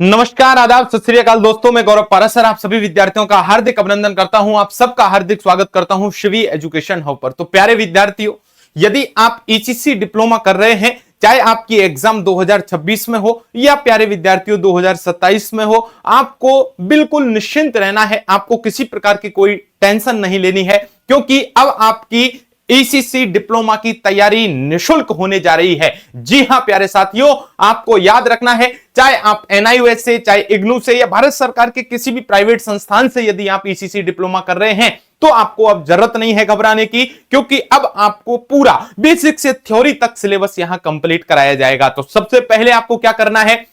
नमस्कार, आदाब, सत श्री अकाल दोस्तों। मैं गौरव पारासर आप सभी विद्यार्थियों का हार्दिक अभिनंदन करता हूं। आप सबका हार्दिक स्वागत करता हूं शिवी एजुकेशन हब पर। तो प्यारे विद्यार्थियों, यदि आप ईसीसी डिप्लोमा कर रहे हैं, चाहे आपकी एग्जाम 2026 में हो या प्यारे विद्यार्थियों 2027 में हो, आपको बिल्कुल निश्चिंत रहना है। आपको किसी प्रकार की कोई टेंशन नहीं लेनी है, क्योंकि अब आपकी ईसीसी डिप्लोमा की तैयारी निशुल्क होने जा रही है। जी हां प्यारे साथियों, आपको याद रखना है, चाहे आप एनआईओएस से, चाहे इग्नू से या भारत सरकार के किसी भी प्राइवेट संस्थान से यदि आप ईसीसी डिप्लोमा कर रहे हैं, तो आपको अब जरूरत नहीं है घबराने की, क्योंकि अब आपको पूरा बेसिक से थ्योरी तक सिलेबस यहां कंप्लीट कराया जाएगा। तो सबसे पहले आपको क्या करना है,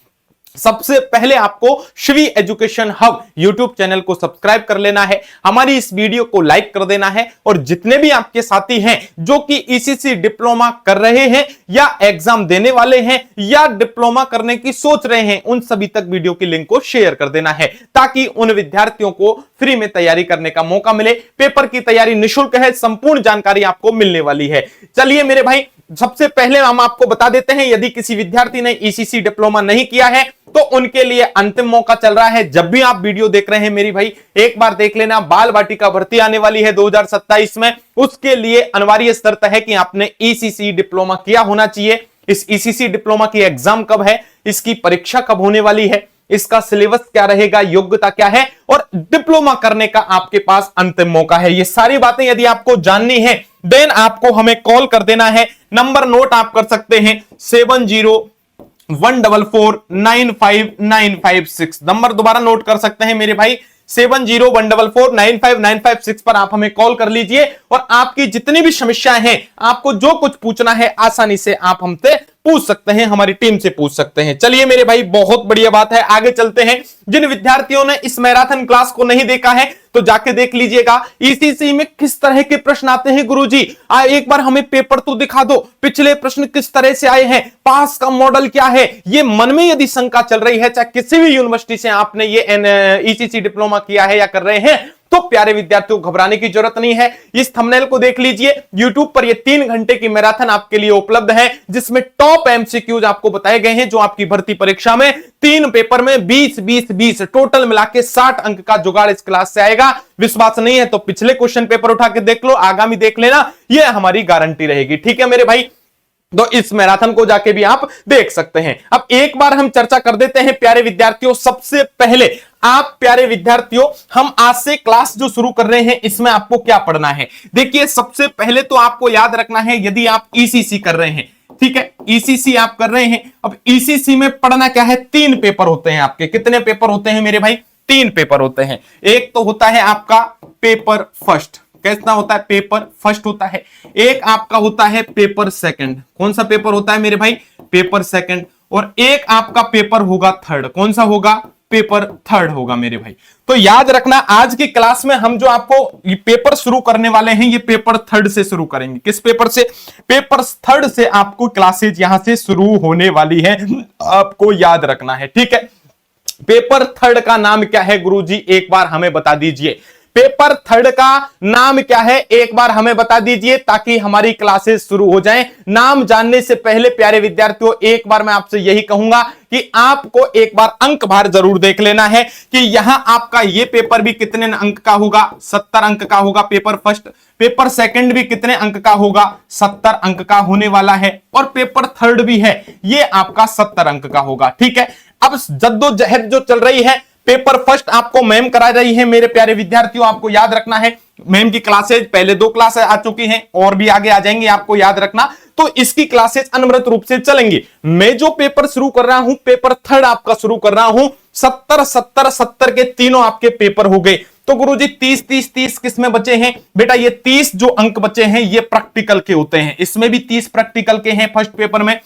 सबसे पहले आपको Shivi education hub YouTube channel को सब्सक्राइब कर लेना है, हमारी इस वीडियो को लाइक कर देना है, और जितने भी आपके साथी हैं जो कि ईसीसी डिप्लोमा कर रहे हैं या एग्जाम देने वाले हैं या डिप्लोमा करने की सोच रहे हैं, उन सभी तक वीडियो की लिंक को शेयर कर देना है, ताकि उन विद्यार्थियों को फ्री में तैयारी करने का मौका मिले। पेपर की तैयारी निःशुल्क है, संपूर्ण जानकारी आपको मिलने वाली है। चलिए मेरे भाई, सबसे पहले हम आपको बता देते हैं, यदि किसी विद्यार्थी ने ईसीसी डिप्लोमा नहीं किया है तो उनके लिए अंतिम मौका चल रहा है। जब भी आप वीडियो देख रहे हैं मेरी भाई, एक बार देख लेना, बाल वाटिका भर्ती आने वाली है 2027 में, उसके लिए अनिवार्य शर्त है कि आपने ईसीसी डिप्लोमा किया होना चाहिए। इस ईसीसी डिप्लोमा की एग्जाम कब है, इसकी परीक्षा कब होने वाली है, इसका सिलेबस क्या रहेगा, योग्यता क्या है, और डिप्लोमा करने का आपके पास अंतिम मौका है। ये सारी बातें यदि आपको जाननी है, देन आपको हमें कॉल कर देना है। नंबर नोट आप कर सकते हैं 7014495956। नंबर दोबारा नोट कर सकते हैं मेरे भाई, 7014495956 पर आप हमें कॉल कर लीजिए, और आपकी जितनी भी समस्याएं हैं, आपको जो कुछ पूछना है आसानी से आप हमसे पूछ सकते हैं, हमारी टीम से पूछ सकते हैं। चलिए मेरे भाई, बहुत बढ़िया बात है, आगे चलते हैं। जिन विद्यार्थियों ने इस मैराथन क्लास को नहीं देखा है तो जाके देख लीजिएगा। ईसीसी में किस तरह के प्रश्न आते हैं गुरुजी, एक बार हमें पेपर तो दिखा दो, पिछले प्रश्न किस तरह से आए हैं, पास का मॉडल क्या है। ये मन में यदि शंका चल रही है, चाहे किसी भी यूनिवर्सिटी से आपने ये ईसीसी डिप्लोमा किया है या कर रहे हैं, तो प्यारे विद्यार्थियों घबराने की जरूरत नहीं है। इस थंबनेल को देख लीजिए, YouTube पर ये 3 घंटे की मैराथन आपके लिए उपलब्ध है, जिसमें टॉप एमसीक्यूज आपको बताए गए हैं, जो आपकी भर्ती परीक्षा में 3 पेपर में 20-20-20 टोटल मिला के 60 अंक का जुगाड़ इस क्लास से आएगा। विश्वास नहीं है तो पिछले क्वेश्चन पेपर उठा के देख लो, आगामी देख लेना, यह हमारी गारंटी रहेगी। ठीक है मेरे भाई, तो इस मैराथन को जाके भी आप देख सकते हैं। अब एक बार हम चर्चा कर देते हैं प्यारे विद्यार्थियों। सबसे पहले आप प्यारे विद्यार्थियों, हम आज से क्लास जो शुरू कर रहे हैं, इसमें आपको क्या पढ़ना है। देखिए, सबसे पहले तो आपको याद रखना है, यदि आप ईसीसी कर रहे हैं, ठीक है, ईसीसी आप कर रहे हैं, अब ईसीसी में पढ़ना क्या है, 3 पेपर होते हैं आपके। कितने पेपर होते हैं मेरे भाई, 3 पेपर होते हैं। एक तो होता है आपका पेपर फर्स्ट, कैसा होता है, पेपर फर्स्ट होता है। एक आपका होता है पेपर सेकंड, कौन सा पेपर होता है मेरे भाई, पेपर सेकंड। और एक आपका पेपर होगा थर्ड, कौन सा होगा, पेपर थर्ड होगा मेरे भाई। तो याद रखना, आज की क्लास में हम जो आपको ये पेपर शुरू करने वाले हैं, ये पेपर थर्ड से शुरू करेंगे। किस पेपर से, पेपर थर्ड से आपको क्लासेज यहां से शुरू होने वाली है, आपको याद रखना है। ठीक है, पेपर थर्ड का नाम क्या है गुरुजी, एक बार हमें बता दीजिए। पेपर थर्ड का नाम क्या है, एक बार हमें बता दीजिए, ताकि हमारी क्लासेस शुरू हो जाएं। नाम जानने से पहले प्यारे विद्यार्थियों, एक बार मैं आपसे यही कहूंगा कि आपको एक बार अंक भार जरूर देख लेना है कि यहां आपका ये पेपर भी कितने अंक का होगा, 70 अंक का होगा पेपर फर्स्ट। पेपर सेकंड भी कितने अंक का होगा, 70 अंक का होने वाला है। और पेपर थर्ड भी है, ये आपका 70 अंक का होगा। ठीक है, अब जद्दोजहद जो चल रही है, पेपर फर्स्ट आपको मैम करा रही है मेरे प्यारे विद्यार्थियों, आपको याद रखना है। मैम की क्लासेज पहले 2 क्लासेज आ चुकी हैं, और भी आगे आ जाएंगी, आपको याद रखना। तो इसकी क्लासेज अनवरत रूप से चलेंगी। मैं जो पेपर शुरू कर रहा हूं, पेपर थर्ड आपका शुरू कर रहा हूं, 70-70-70 के तीनों आपके पेपर हो गए। तो गुरुजी 30-30-30 किस में बचे हैं बेटा, ये 30 जो अंक बचे हैं ये प्रैक्टिकल के होते हैं। इसमें भी 30 प्रैक्टिकल के हैं, फर्स्ट पेपर में,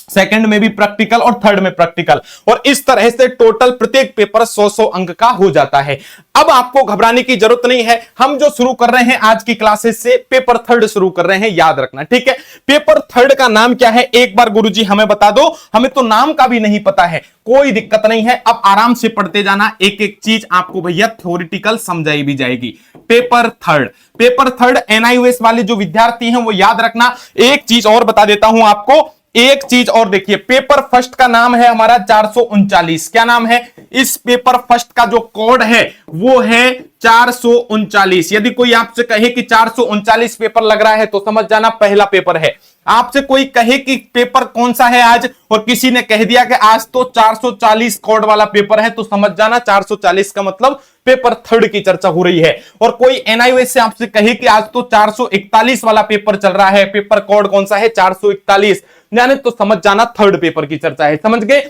सेकंड में भी प्रैक्टिकल और थर्ड में प्रैक्टिकल, और इस तरह से टोटल प्रत्येक पेपर 100-100 अंक का हो जाता है। अब आपको घबराने की जरूरत नहीं है, हम जो शुरू कर रहे हैं आज की क्लासेस से पेपर थर्ड शुरू कर रहे हैं, याद रखना। ठीक है, पेपर थर्ड का नाम क्या है, एक बार गुरुजी हमें बता दो, हमें तो नाम का भी नहीं पता है, कोई दिक्कत नहीं है। अब आराम से पढ़ते जाना, एक एक चीज आपको भैया थ्योरेटिकल समझाई भी जाएगी। Paper third, paper third NIOS वाले जो विद्यार्थी हैं वो याद रखना। एक चीज और बता देता हूं आपको, एक चीज और देखिए, पेपर फर्स्ट का नाम है हमारा 439। क्या नाम है? इस पेपर फर्स्ट का जो कोड है वो है 439। यदि कोई आपसे कहे कि 439 पेपर लग रहा है तो समझ जाना पहला पेपर है। आपसे कोई कहे कि पेपर कौन सा है आज, और किसी ने कह दिया कि आज तो 440 कोड वाला पेपर है, तो समझ जाना 440 का मतलब पेपर थर्ड की चर्चा हो रही है। और कोई एनआईओएस से आपसे कहे कि आज तो 441 वाला पेपर चल रहा है, पेपर कोड कौन सा है? 441, यानी तो समझ जाना थर्ड पेपर की चर्चा है। समझ गए?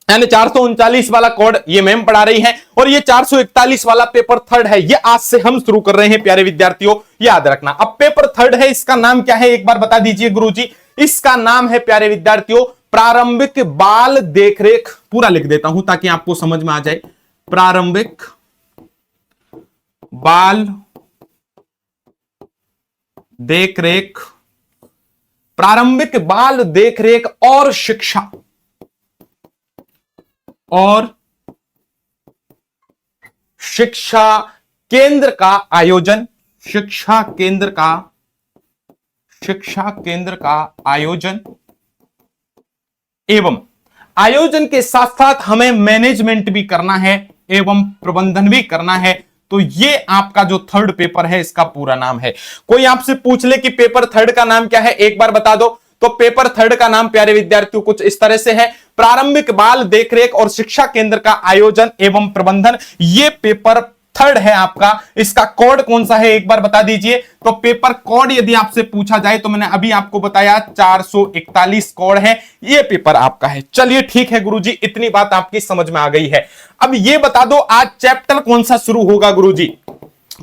यानी 439 वाला कोड ये मैम पढ़ा रही है, और ये 441 वाला पेपर थर्ड है। ये आज से हम शुरू कर रहे हैं प्यारे विद्यार्थियों, याद रखना। अब पेपर थर्ड है, इसका नाम क्या है एक बार बता दीजिए गुरुजी। इसका नाम है प्यारे विद्यार्थियों प्रारंभिक बाल देखरेख। पूरा लिख देता हूं ताकि आपको समझ में आ जाए। प्रारंभिक बाल देखरेख, प्रारंभिक बाल देखरेख और शिक्षा केंद्र का आयोजन, शिक्षा केंद्र का आयोजन, एवं आयोजन के साथ साथ हमें मैनेजमेंट भी करना है एवं प्रबंधन भी करना है। तो ये आपका जो थर्ड पेपर है इसका पूरा नाम है। कोई आपसे पूछ ले कि पेपर थर्ड का नाम क्या है, एक बार बता दो। तो पेपर थर्ड का नाम प्यारे विद्यार्थियों कुछ इस तरह से है, प्रारंभिक बाल देखरेख और शिक्षा केंद्र का आयोजन एवं प्रबंधन। ये पेपर थर्ड है आपका। इसका कोड कौन सा है एक बार बता दीजिए। तो पेपर कोड यदि आपसे पूछा जाए तो मैंने अभी आपको बताया 441 कोड है, ये पेपर आपका है। चलिए ठीक है गुरुजी, इतनी बात आपकी समझ में आ गई है। अब ये बता दो आज चैप्टर कौन सा शुरू होगा गुरुजी।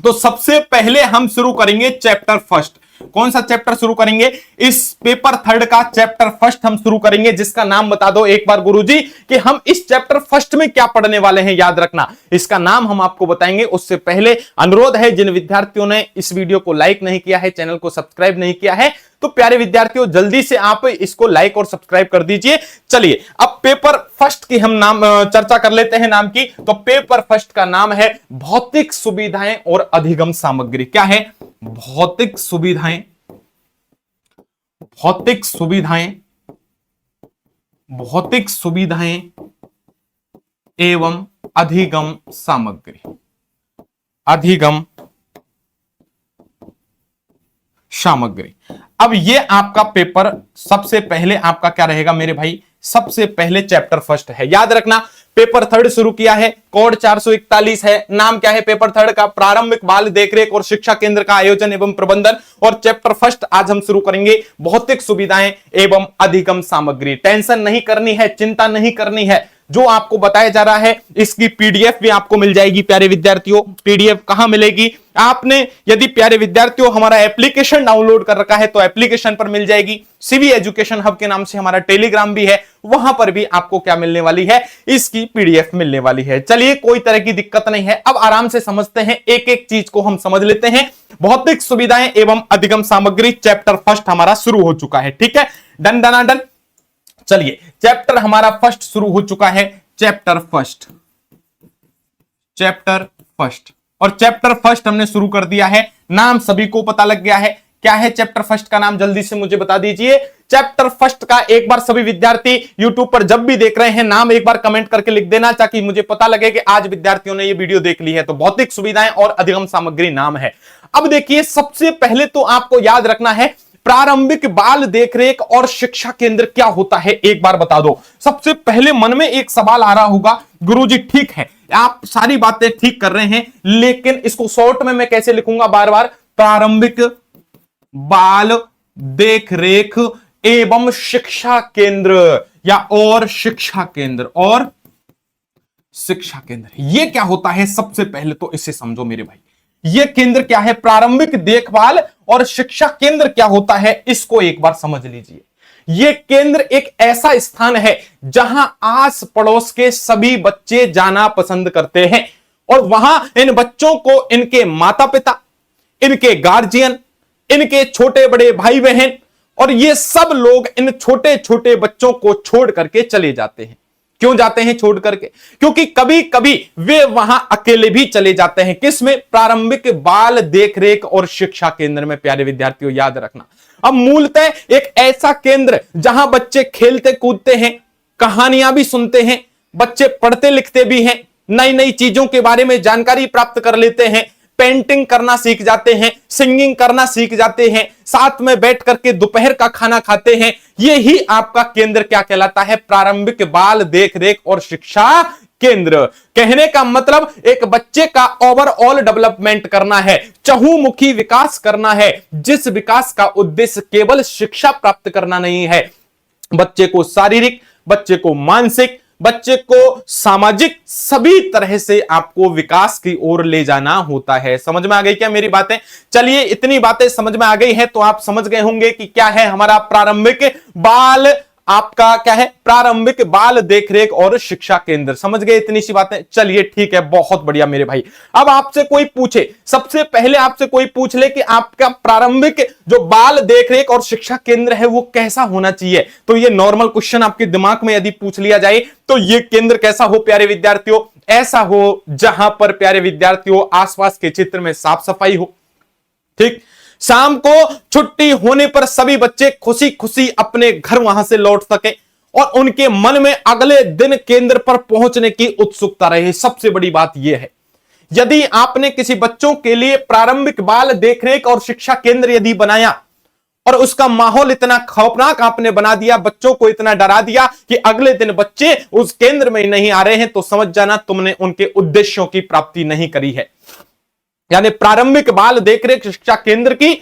तो सबसे पहले हम शुरू करेंगे चैप्टर फर्स्ट। कौन सा चैप्टर शुरू करेंगे? इस पेपर थर्ड का चैप्टर फर्स्ट हम शुरू करेंगे, जिसका नाम बता दो एक बार गुरुजी कि हम इस चैप्टर फर्स्ट में क्या पढ़ने वाले हैं। याद रखना, इसका नाम हम आपको बताएंगे। उससे पहले अनुरोध है, जिन विद्यार्थियों ने इस वीडियो को लाइक नहीं किया है, चैनल को सब्सक्राइब नहीं किया है, तो प्यारे विद्यार्थियों जल्दी से आप इसको लाइक और सब्सक्राइब कर दीजिए। चलिए अब पेपर फर्स्ट की हम नाम चर्चा कर लेते हैं नाम की। तो पेपर फर्स्ट का नाम है भौतिक सुविधाएं और अधिगम सामग्री। क्या है? भौतिक सुविधाएं, भौतिक सुविधाएं, भौतिक सुविधाएं एवं अधिगम सामग्री, अधिगम सामग्री। अब ये आपका पेपर सबसे पहले आपका क्या रहेगा मेरे भाई? सबसे पहले चैप्टर फर्स्ट है। याद रखना, पेपर थर्ड शुरू किया है, कोड 441 है। नाम क्या है पेपर थर्ड का? प्रारंभिक बाल देखरेख और शिक्षा केंद्र का आयोजन एवं प्रबंधन। और चैप्टर फर्स्ट आज हम शुरू करेंगे भौतिक सुविधाएं एवं अधिगम सामग्री। टेंशन नहीं करनी है, चिंता नहीं करनी है। जो आपको बताया जा रहा है इसकी पीडीएफ भी आपको मिल जाएगी प्यारे विद्यार्थियों। पीडीएफ कहां मिलेगी? आपने यदि प्यारे विद्यार्थियों हमारा एप्लीकेशन डाउनलोड कर रखा है तो एप्लीकेशन पर मिल जाएगी। सीवी एजुकेशन हब के नाम से हमारा टेलीग्राम भी है, वहां पर भी आपको क्या मिलने वाली है? इसकी पीडीएफ मिलने वाली है। चलिए कोई तरह की दिक्कत नहीं है। अब आराम से समझते हैं, एक एक चीज को हम समझ लेते हैं। भौतिक सुविधाएं एवं अधिगम सामग्री चैप्टर फर्स्ट हमारा शुरू हो चुका है। ठीक है, डन डन डन। चलिए चैप्टर हमारा फर्स्ट शुरू हो चुका है। चैप्टर फर्स्ट, चैप्टर फर्स्ट, और चैप्टर फर्स्ट हमने शुरू कर दिया है। नाम सभी को पता लग गया है। क्या है चैप्टर फर्स्ट का नाम? जल्दी से मुझे बता दीजिए। चैप्टर फर्स्ट का एक बार सभी विद्यार्थी यूट्यूब पर जब भी देख रहे हैं नाम एक बार कमेंट करके लिख देना, ताकि मुझे पता लगे कि आज विद्यार्थियों ने ये वीडियो देख ली है। तो भौतिक सुविधाएं और अधिगम सामग्री नाम है। अब देखिए, सबसे पहले तो आपको याद रखना है प्रारंभिक बाल देखरेख और शिक्षा केंद्र क्या होता है, एक बार बता दो। सबसे पहले मन में एक सवाल आ रहा होगा, गुरुजी ठीक है आप सारी बातें ठीक कर रहे हैं, लेकिन इसको शॉर्ट में मैं कैसे लिखूंगा? बार बार प्रारंभिक बाल देखरेख एवं शिक्षा केंद्र, या और शिक्षा केंद्र, और शिक्षा केंद्र ये क्या होता है? सबसे पहले तो इसे समझो मेरे भाई। ये केंद्र क्या है? प्रारंभिक देखभाल और शिक्षा केंद्र क्या होता है, इसको एक बार समझ लीजिए। ये केंद्र एक ऐसा स्थान है जहां आस पड़ोस के सभी बच्चे जाना पसंद करते हैं, और वहां इन बच्चों को इनके माता पिता, इनके गार्जियन, इनके छोटे बड़े भाई बहन और ये सब लोग इन छोटे छोटे बच्चों को छोड़ करके चले जाते हैं। क्यों जाते हैं छोड़ करके? क्योंकि कभी कभी वे वहां अकेले भी चले जाते हैं। किसमें? प्रारंभिक बाल देखरेख और शिक्षा केंद्र में। प्यारे विद्यार्थियों याद रखना, अब मूलतः एक ऐसा केंद्र जहां बच्चे खेलते कूदते हैं, कहानियां भी सुनते हैं, बच्चे पढ़ते लिखते भी हैं, नई नई चीजों के बारे में जानकारी प्राप्त कर लेते हैं, पेंटिंग करना सीख जाते हैं, सिंगिंग करना सीख जाते हैं, साथ में बैठ करके दोपहर का खाना खाते हैं। ये ही आपका केंद्र क्या कहलाता है? प्रारंभिक बाल देखरेख और शिक्षा केंद्र। कहने का मतलब एक बच्चे का ओवरऑल डेवलपमेंट करना है, चहुमुखी विकास करना है, जिस विकास का उद्देश्य केवल शिक्षा प्राप्त करना नहीं है। बच्चे को शारीरिक, बच्चे को मानसिक, बच्चे को सामाजिक, सभी तरह से आपको विकास की ओर ले जाना होता है। समझ में आ गई क्या मेरी बातें? चलिए, इतनी बातें समझ में आ गई है तो आप समझ गए होंगे कि क्या है हमारा प्रारंभिक बाल, आपका क्या है? प्रारंभिक बाल देखरेख और शिक्षा केंद्र। समझ गए इतनी सी बातें? चलिए ठीक है, बहुत बढ़िया मेरे भाई। अब आपसे कोई पूछे, सबसे पहले आपसे कोई पूछ ले कि आपका प्रारंभिक जो बाल देखरेख और शिक्षा केंद्र है वो कैसा होना चाहिए, तो ये नॉर्मल क्वेश्चन आपके दिमाग में यदि पूछ लिया जाए तो ये केंद्र कैसा हो प्यारे विद्यार्थियों? ऐसा हो जहां पर प्यारे विद्यार्थियों आसपास के क्षेत्र में साफ सफाई हो। ठीक, शाम को छुट्टी होने पर सभी बच्चे खुशी खुशी अपने घर वहां से लौट सके और उनके मन में अगले दिन केंद्र पर पहुंचने की उत्सुकता रहे। सबसे बड़ी बात यह है, यदि आपने किसी बच्चों के लिए प्रारंभिक बाल देखरेख और शिक्षा केंद्र यदि बनाया और उसका माहौल इतना खौफनाक आपने बना दिया, बच्चों को इतना डरा दिया कि अगले दिन बच्चे उस केंद्र में नहीं आ रहे हैं, तो समझ जाना तुमने उनके उद्देश्यों की प्राप्ति नहीं करी है। यानी प्रारंभिक बाल देखरेख शिक्षा केंद्र की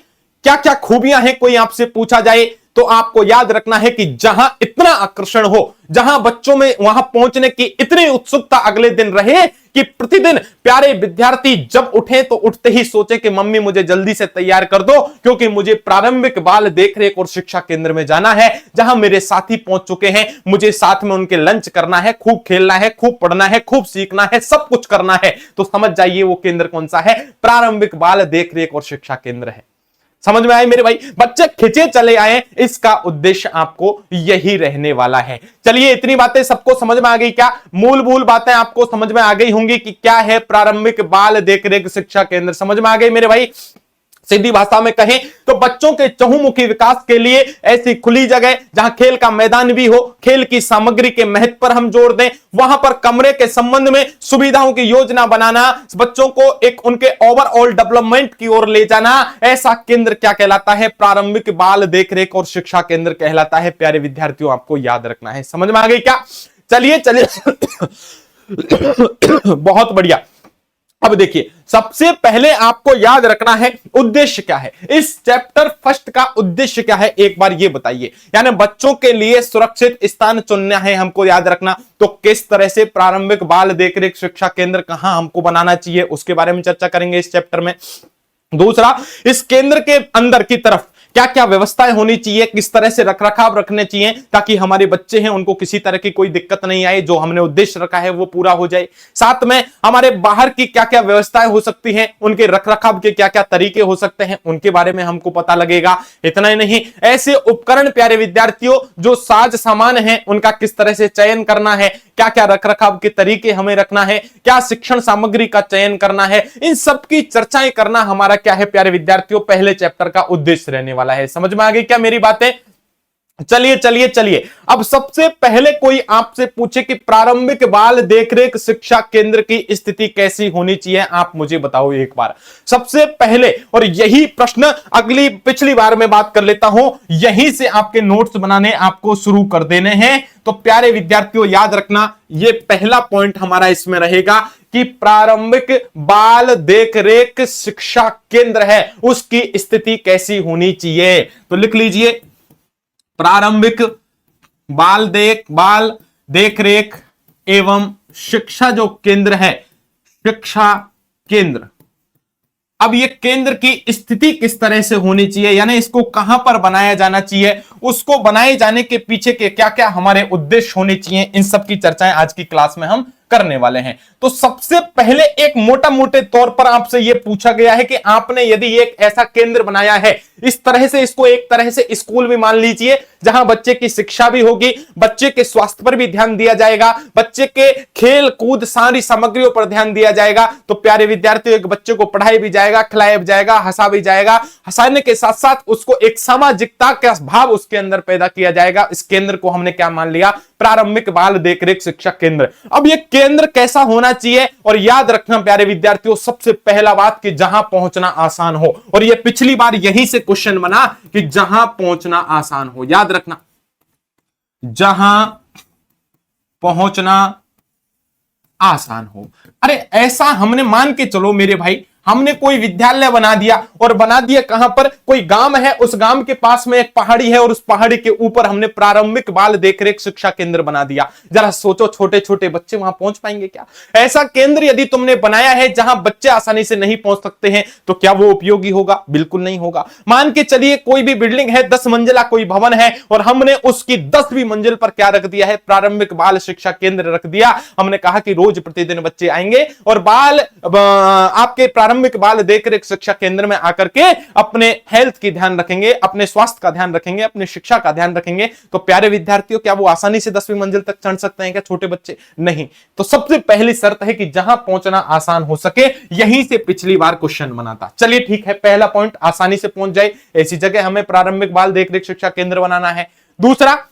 क्या क्या खूबियां हैं, कोई आपसे पूछा जाए तो आपको याद रखना है कि जहां इतना आकर्षण हो, जहां बच्चों में वहां पहुंचने की इतनी उत्सुकता अगले दिन रहे कि प्रतिदिन प्यारे विद्यार्थी जब उठे तो उठते ही सोचे कि मम्मी मुझे जल्दी से तैयार कर दो, क्योंकि मुझे प्रारंभिक बाल देखरेख और शिक्षा केंद्र में जाना है, जहां मेरे साथी पहुंच चुके हैं, मुझे साथ में उनके लंच करना है, खूब खेलना है, खूब पढ़ना है, खूब सीखना है, सब कुछ करना है। तो समझ जाइए वो केंद्र कौन सा है? प्रारंभिक बाल देखरेख और शिक्षा केंद्र है। समझ में आए मेरे भाई? बच्चे खिंचे चले आए, इसका उद्देश्य आपको यही रहने वाला है। चलिए, इतनी बातें सबको समझ में आ गई क्या? मूल बातें आपको समझ में आ गई होंगी कि क्या है प्रारंभिक बाल देखरेख शिक्षा केंद्र। समझ में आ गई मेरे भाई? सीधी भाषा में कहें तो बच्चों के चहुमुखी विकास के लिए ऐसी खुली जगह जहां खेल का मैदान भी हो, खेल की सामग्री के महत्व पर हम जोर दें, वहां पर कमरे के संबंध में सुविधाओं की योजना बनाना, बच्चों को एक उनके ओवरऑल डेवलपमेंट की ओर ले जाना, ऐसा केंद्र क्या कहलाता है? प्रारंभिक बाल देखरेख और शिक्षा केंद्र कहलाता है। प्यारे विद्यार्थियों, आपको याद रखना है। समझ में आ गई क्या? चलिए बहुत बढ़िया। अब देखिए, सबसे पहले आपको याद रखना है उद्देश्य क्या है, इस चैप्टर फर्स्ट का उद्देश्य क्या है, एक बार ये बताइए। यानी बच्चों के लिए सुरक्षित स्थान चुनना है हमको याद रखना, तो किस तरह से प्रारंभिक बाल देखरेख शिक्षा केंद्र कहां हमको बनाना चाहिए उसके बारे में चर्चा करेंगे इस चैप्टर में। दूसरा, इस केंद्र के अंदर की तरफ क्या क्या व्यवस्थाएं होनी चाहिए, किस तरह से रखरखाव रखने चाहिए ताकि हमारे बच्चे हैं उनको किसी तरह की कोई दिक्कत नहीं आए, जो हमने उद्देश्य रखा है वो पूरा हो जाए। साथ में हमारे बाहर की क्या क्या व्यवस्थाएं हो सकती हैं, उनके रखरखाव के क्या क्या तरीके हो सकते हैं, उनके बारे में हमको पता लगेगा। इतना ही नहीं, ऐसे उपकरण प्यारे विद्यार्थियों जो साज सामान है उनका किस तरह से चयन करना है, क्या क्या रखरखाव के तरीके हमें रखना है, क्या शिक्षण सामग्री का चयन करना है, इन सब की चर्चाएं करना हमारा क्या है प्यारे विद्यार्थियों पहले चैप्टर का उद्देश्य रहने वाला है। समझ में आ गई क्या मेरी बातें? चलिए अब सबसे पहले कोई आपसे पूछे कि प्रारंभिक बाल देखरेख शिक्षा केंद्र की स्थिति कैसी होनी चाहिए, आप मुझे बताओ एक बार। सबसे पहले, और यही प्रश्न पिछली बार मैं बात कर लेता हूं, यहीं से आपके नोट्स बनाने आपको शुरू कर देने हैं। तो प्यारे विद्यार्थियों याद रखना, ये पहला पॉइंट हमारा इसमें रहेगा कि प्रारंभिक बाल देखरेख शिक्षा केंद्र है उसकी स्थिति कैसी होनी चाहिए। तो लिख लीजिए, प्रारंभिक बाल देखरेख एवं शिक्षा जो केंद्र है, शिक्षा केंद्र। अब ये केंद्र की स्थिति किस तरह से होनी चाहिए, यानी इसको कहां पर बनाया जाना चाहिए, उसको बनाए जाने के पीछे के क्या क्या हमारे उद्देश्य होने चाहिए, इन सब की चर्चाएं आज की क्लास में हम करने वाले हैं। तो सबसे पहले एक मोटे तौर पर आपसे यह पूछा गया है कि आपने यदि एक ऐसा केंद्र बनाया है इस तरह से इसको एक तरह से स्कूल भी मान लीजिए, जहां बच्चे की शिक्षा भी होगी, बच्चे के स्वास्थ्य पर भी ध्यान दिया जाएगा, बच्चे के खेल कूद सारी सामग्रियों पर ध्यान दिया जाएगा। तो प्यारे विद्यार्थियों, एक बच्चे को पढ़ाई भी जाएगा, खिलाया भी जाएगा, हंसा भी जाएगा, हंसाने के साथ साथ उसको एक सामाजिकता का भाव उसके अंदर पैदा किया जाएगा। इस केंद्र को हमने क्या मान लिया? प्रारंभिक बाल देखरेख शिक्षा केंद्र। अब ये केंद्र कैसा होना चाहिए? और याद रखना प्यारे विद्यार्थियों, सबसे पहला बात कि जहां पहुंचना आसान हो, और ये पिछली बार यहीं से क्वेश्चन बना कि जहां पहुंचना आसान हो। याद रखना, जहां पहुंचना आसान हो। अरे ऐसा हमने मान के चलो मेरे भाई, हमने कोई विद्यालय बना दिया, और बना दिया कहां पर? कोई गांव है, उस गांव के पास में एक पहाड़ी है, और उस पहाड़ी के ऊपर हमने प्रारंभिक बाल देखरेख शिक्षा केंद्र बना दिया। जरा सोचो, छोटे छोटे बच्चे वहां पहुंच पाएंगे क्या? ऐसा केंद्र यदि तुमने बनाया है जहां बच्चे आसानी से नहीं पहुंच सकते हैं, तो क्या वो उपयोगी होगा? बिल्कुल नहीं होगा। मान के चलिए कोई भी बिल्डिंग है, 10 मंजिला कोई भवन है, और हमने उसकी 10वीं मंजिल पर क्या रख दिया है? प्रारंभिक बाल शिक्षा केंद्र रख दिया। हमने कहा कि रोज प्रतिदिन बच्चे आएंगे और आपके प्रारंभिक बाल देखरेख शिक्षा केंद्र में आकर के अपने हेल्थ की ध्यान रखेंगे, अपने स्वास्थ्य का ध्यान रखेंगे, अपने शिक्षा का ध्यान रखेंगे। तो प्यारे विद्यार्थियों, क्या वो आसानी से 10वीं मंजिल तक चढ़ सकते हैं क्या छोटे बच्चे? नहीं। तो सबसे पहली शर्त है कि जहां पहुंचना आसान हो सके, यहीं से पिछली बार क्वेश्चन बना था। चलिए ठीक है, पहला पॉइंट आसानी से पहुंच जाए, ऐसी जगह हमें प्रारंभिक बाल देखरेख शिक्षा केंद्र बनाना है। दूसरा,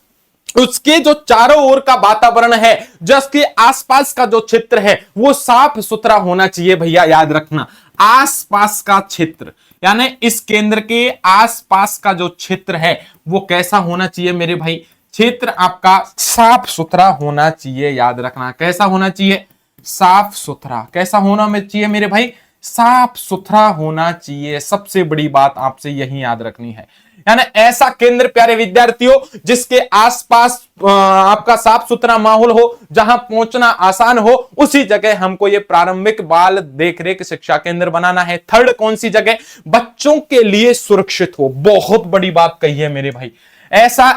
उसके जो चारों ओर का वातावरण है, जिसके आसपास का जो क्षेत्र है, वो साफ सुथरा होना चाहिए। भैया याद रखना, आसपास का क्षेत्र, यानी इस केंद्र के आसपास का जो क्षेत्र है वो कैसा होना चाहिए मेरे भाई? क्षेत्र आपका साफ सुथरा होना चाहिए। याद रखना, कैसा होना चाहिए? साफ सुथरा। कैसा होना चाहिए मेरे भाई? साफ सुथरा होना चाहिए। सबसे बड़ी बात आपसे यही याद रखनी है, यानी ऐसा केंद्र प्यारे विद्यार्थियों जिसके आसपास आपका साफ सुथरा माहौल हो, जहां पहुंचना आसान हो, उसी जगह हमको ये प्रारंभिक बाल देखरेख शिक्षा केंद्र बनाना है। थर्ड, कौन सी जगह? बच्चों के लिए सुरक्षित हो। बहुत बड़ी बात कही है मेरे भाई। ऐसा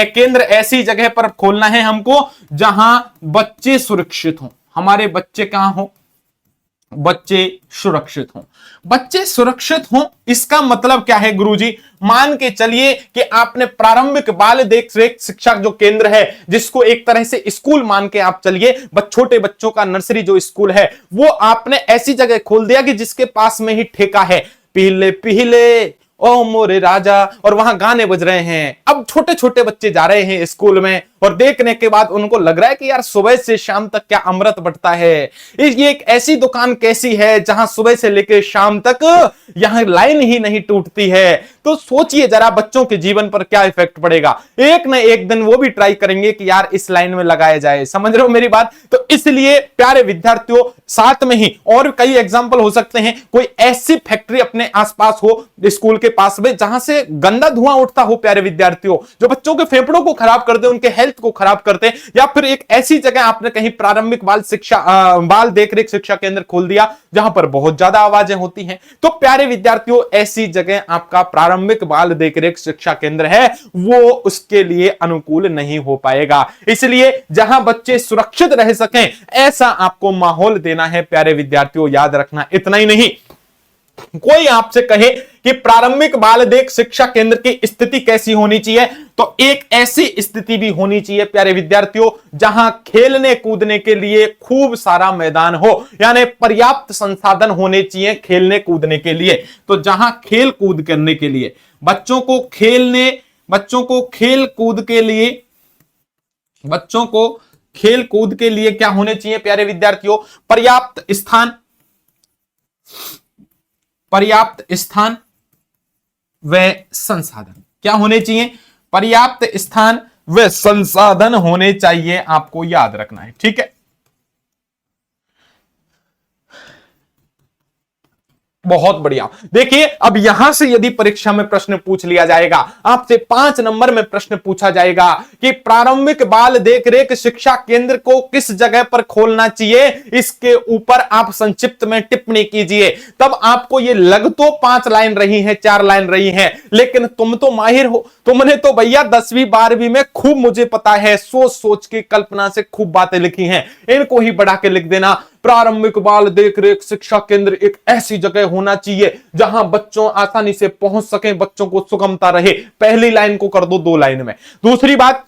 केंद्र ऐसी जगह पर खोलना है हमको जहां बच्चे सुरक्षित हों। हमारे बच्चे कहां हो? बच्चे सुरक्षित हों। बच्चे सुरक्षित हों, इसका मतलब क्या है गुरुजी? मान के चलिए कि आपने प्रारंभिक बाल देखरेख शिक्षा जो केंद्र है, जिसको एक तरह से स्कूल मान के आप चलिए, छोटे बच्चों का नर्सरी जो स्कूल है, वो आपने ऐसी जगह खोल दिया कि जिसके पास में ही ठेका है, पीले पीले ओ मोरे राजा, और वहां गाने बज रहे हैं। अब छोटे छोटे बच्चे जा रहे हैं स्कूल में, और देखने के बाद उनको लग रहा है कि यार सुबह से शाम तक क्या अमृत बटता है। ये एक ऐसी दुकान कैसी है जहां सुबह से लेकर शाम तक यहां लाइन ही नहीं टूटती है। तो सोचिए जरा बच्चों के जीवन पर क्या इफेक्ट पड़ेगा। एक न एक दिन वो भी ट्राई करेंगे कि यार इस लाइन में लगाया जाए। समझ रहे हो मेरी बात? तो इसलिए प्यारे विद्यार्थियों, साथ में ही और कई एग्जाम्पल हो सकते हैं। कोई ऐसी फैक्ट्री अपने आसपास हो स्कूल के पास में जहां से गंदा धुआं उठता हो प्यारे विद्यार्थियों, जो बच्चों के फेफड़ों को खराब कर दे, उनके हेल्थ को खराब करते। या फिर एक ऐसी जगह आपने कहीं प्रारंभिक बाल देखरेख शिक्षा केंद्र खोल दिया जहां पर बहुत ज्यादा आवाजें होती हैं। तो प्यारे विद्यार्थियों, ऐसी जगह आपका प्रारंभिक बाल देखरेख शिक्षा केंद्र है, वो उसके लिए अनुकूल नहीं हो पाएगा। इसलिए जहां बच्चे सुरक्षित रह सकें, ऐसा आपको माहौल देना है प्यारे विद्यार्थियों। याद रखना, इतना ही नहीं, कोई आपसे कहे कि प्रारंभिक बाल देख शिक्षा केंद्र की स्थिति कैसी होनी चाहिए, तो एक ऐसी स्थिति भी होनी चाहिए प्यारे विद्यार्थियों जहां खेलने कूदने के लिए खूब सारा मैदान हो, यानी पर्याप्त संसाधन होने चाहिए खेलने कूदने के लिए। तो जहां खेल कूद करने के लिए बच्चों को खेल कूद के लिए क्या होने चाहिए प्यारे विद्यार्थियों? पर्याप्त स्थान व संसाधन। क्या होने चाहिए? पर्याप्त स्थान व संसाधन होने चाहिए, आपको याद रखना है। ठीक है, बहुत बढ़िया। देखिए, अब यहां से यदि परीक्षा में प्रश्न पूछ लिया जाएगा, आपसे 5 नंबर में प्रश्न पूछा जाएगा कि प्रारंभिक बाल देखरेख शिक्षा केंद्र को किस जगह पर खोलना चाहिए, इसके ऊपर आप संक्षिप्त में टिप्पणी कीजिए। तब आपको ये लग तो 5 लाइन रही है, 4 लाइन रही है, लेकिन तुम तो माहिर हो, तुमने तो भैया 10वीं 12वीं में खूब, मुझे पता है, सोच सोच के कल्पना से खूब बातें लिखी हैं। इनको ही बढ़ा के लिख देना। प्रारंभिक बाल देख रेख शिक्षा केंद्र एक ऐसी जगह होना चाहिए जहां बच्चों आसानी से पहुंच सके, बच्चों को सुगमता रहे। पहली लाइन को कर दो 2 लाइन में। दूसरी बात,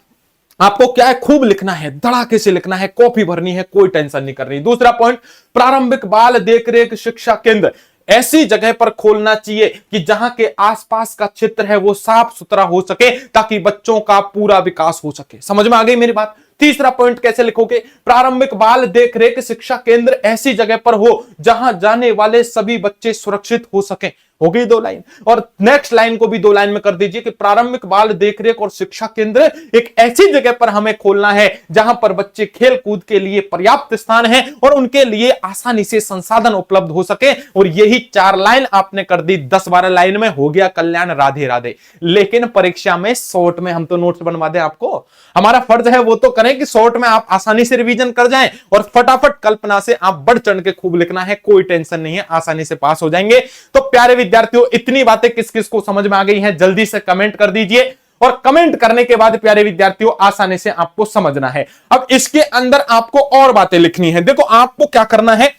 आपको क्या है, खूब लिखना है, धड़ाके से लिखना है, कॉपी भरनी है, कोई टेंशन नहीं करनी। दूसरा पॉइंट, प्रारंभिक बाल देखरेख शिक्षा केंद्र ऐसी जगह पर खोलना चाहिए कि जहां के आसपास का क्षेत्र है वो साफ सुथरा हो सके, ताकि बच्चों का पूरा विकास हो सके। समझ में आ गई मेरी बात? तीसरा पॉइंट कैसे लिखोगे, प्रारंभिक बाल देखरेख शिक्षा केंद्र ऐसी जगह पर हो जहां जाने वाले सभी बच्चे सुरक्षित हो सके। हो गई 2 लाइन। और नेक्स्ट लाइन को भी 2 लाइन में कर दीजिए कि प्रारंभिक बाल देखरेख और शिक्षा केंद्र एक ऐसी जगह पर हमें खोलना है जहां पर बच्चे खेल कूद के लिए पर्याप्त स्थान है और उनके लिए आसानी से संसाधन उपलब्ध हो सके। और यही 4 लाइन आपने कर दी 10-12 लाइन में, हो गया कल्याण, राधे राधे। लेकिन परीक्षा में शॉर्ट में हम तो नोट्स बनवा दें आपको, हमारा फर्ज है वो तो करें कि शॉर्ट में आप आसानी से रिवीजन कर जाएं और फटाफट कल्पना से आप बढ़ चढ़ के खूब लिखना है, कोई टेंशन नहीं है, आसानी से पास हो जाएंगे। तो प्यारे विद्यार्थियों, इतनी बातें किस किस को समझ में आ गई हैं, जल्दी से कमेंट कर दीजिए। और कमेंट करने के बाद प्यारे विद्यार्थियों आसानी से आपको समझना है। अब इसके अंदर आपको और बातें लिखनी है। देखो आपको क्या करना है,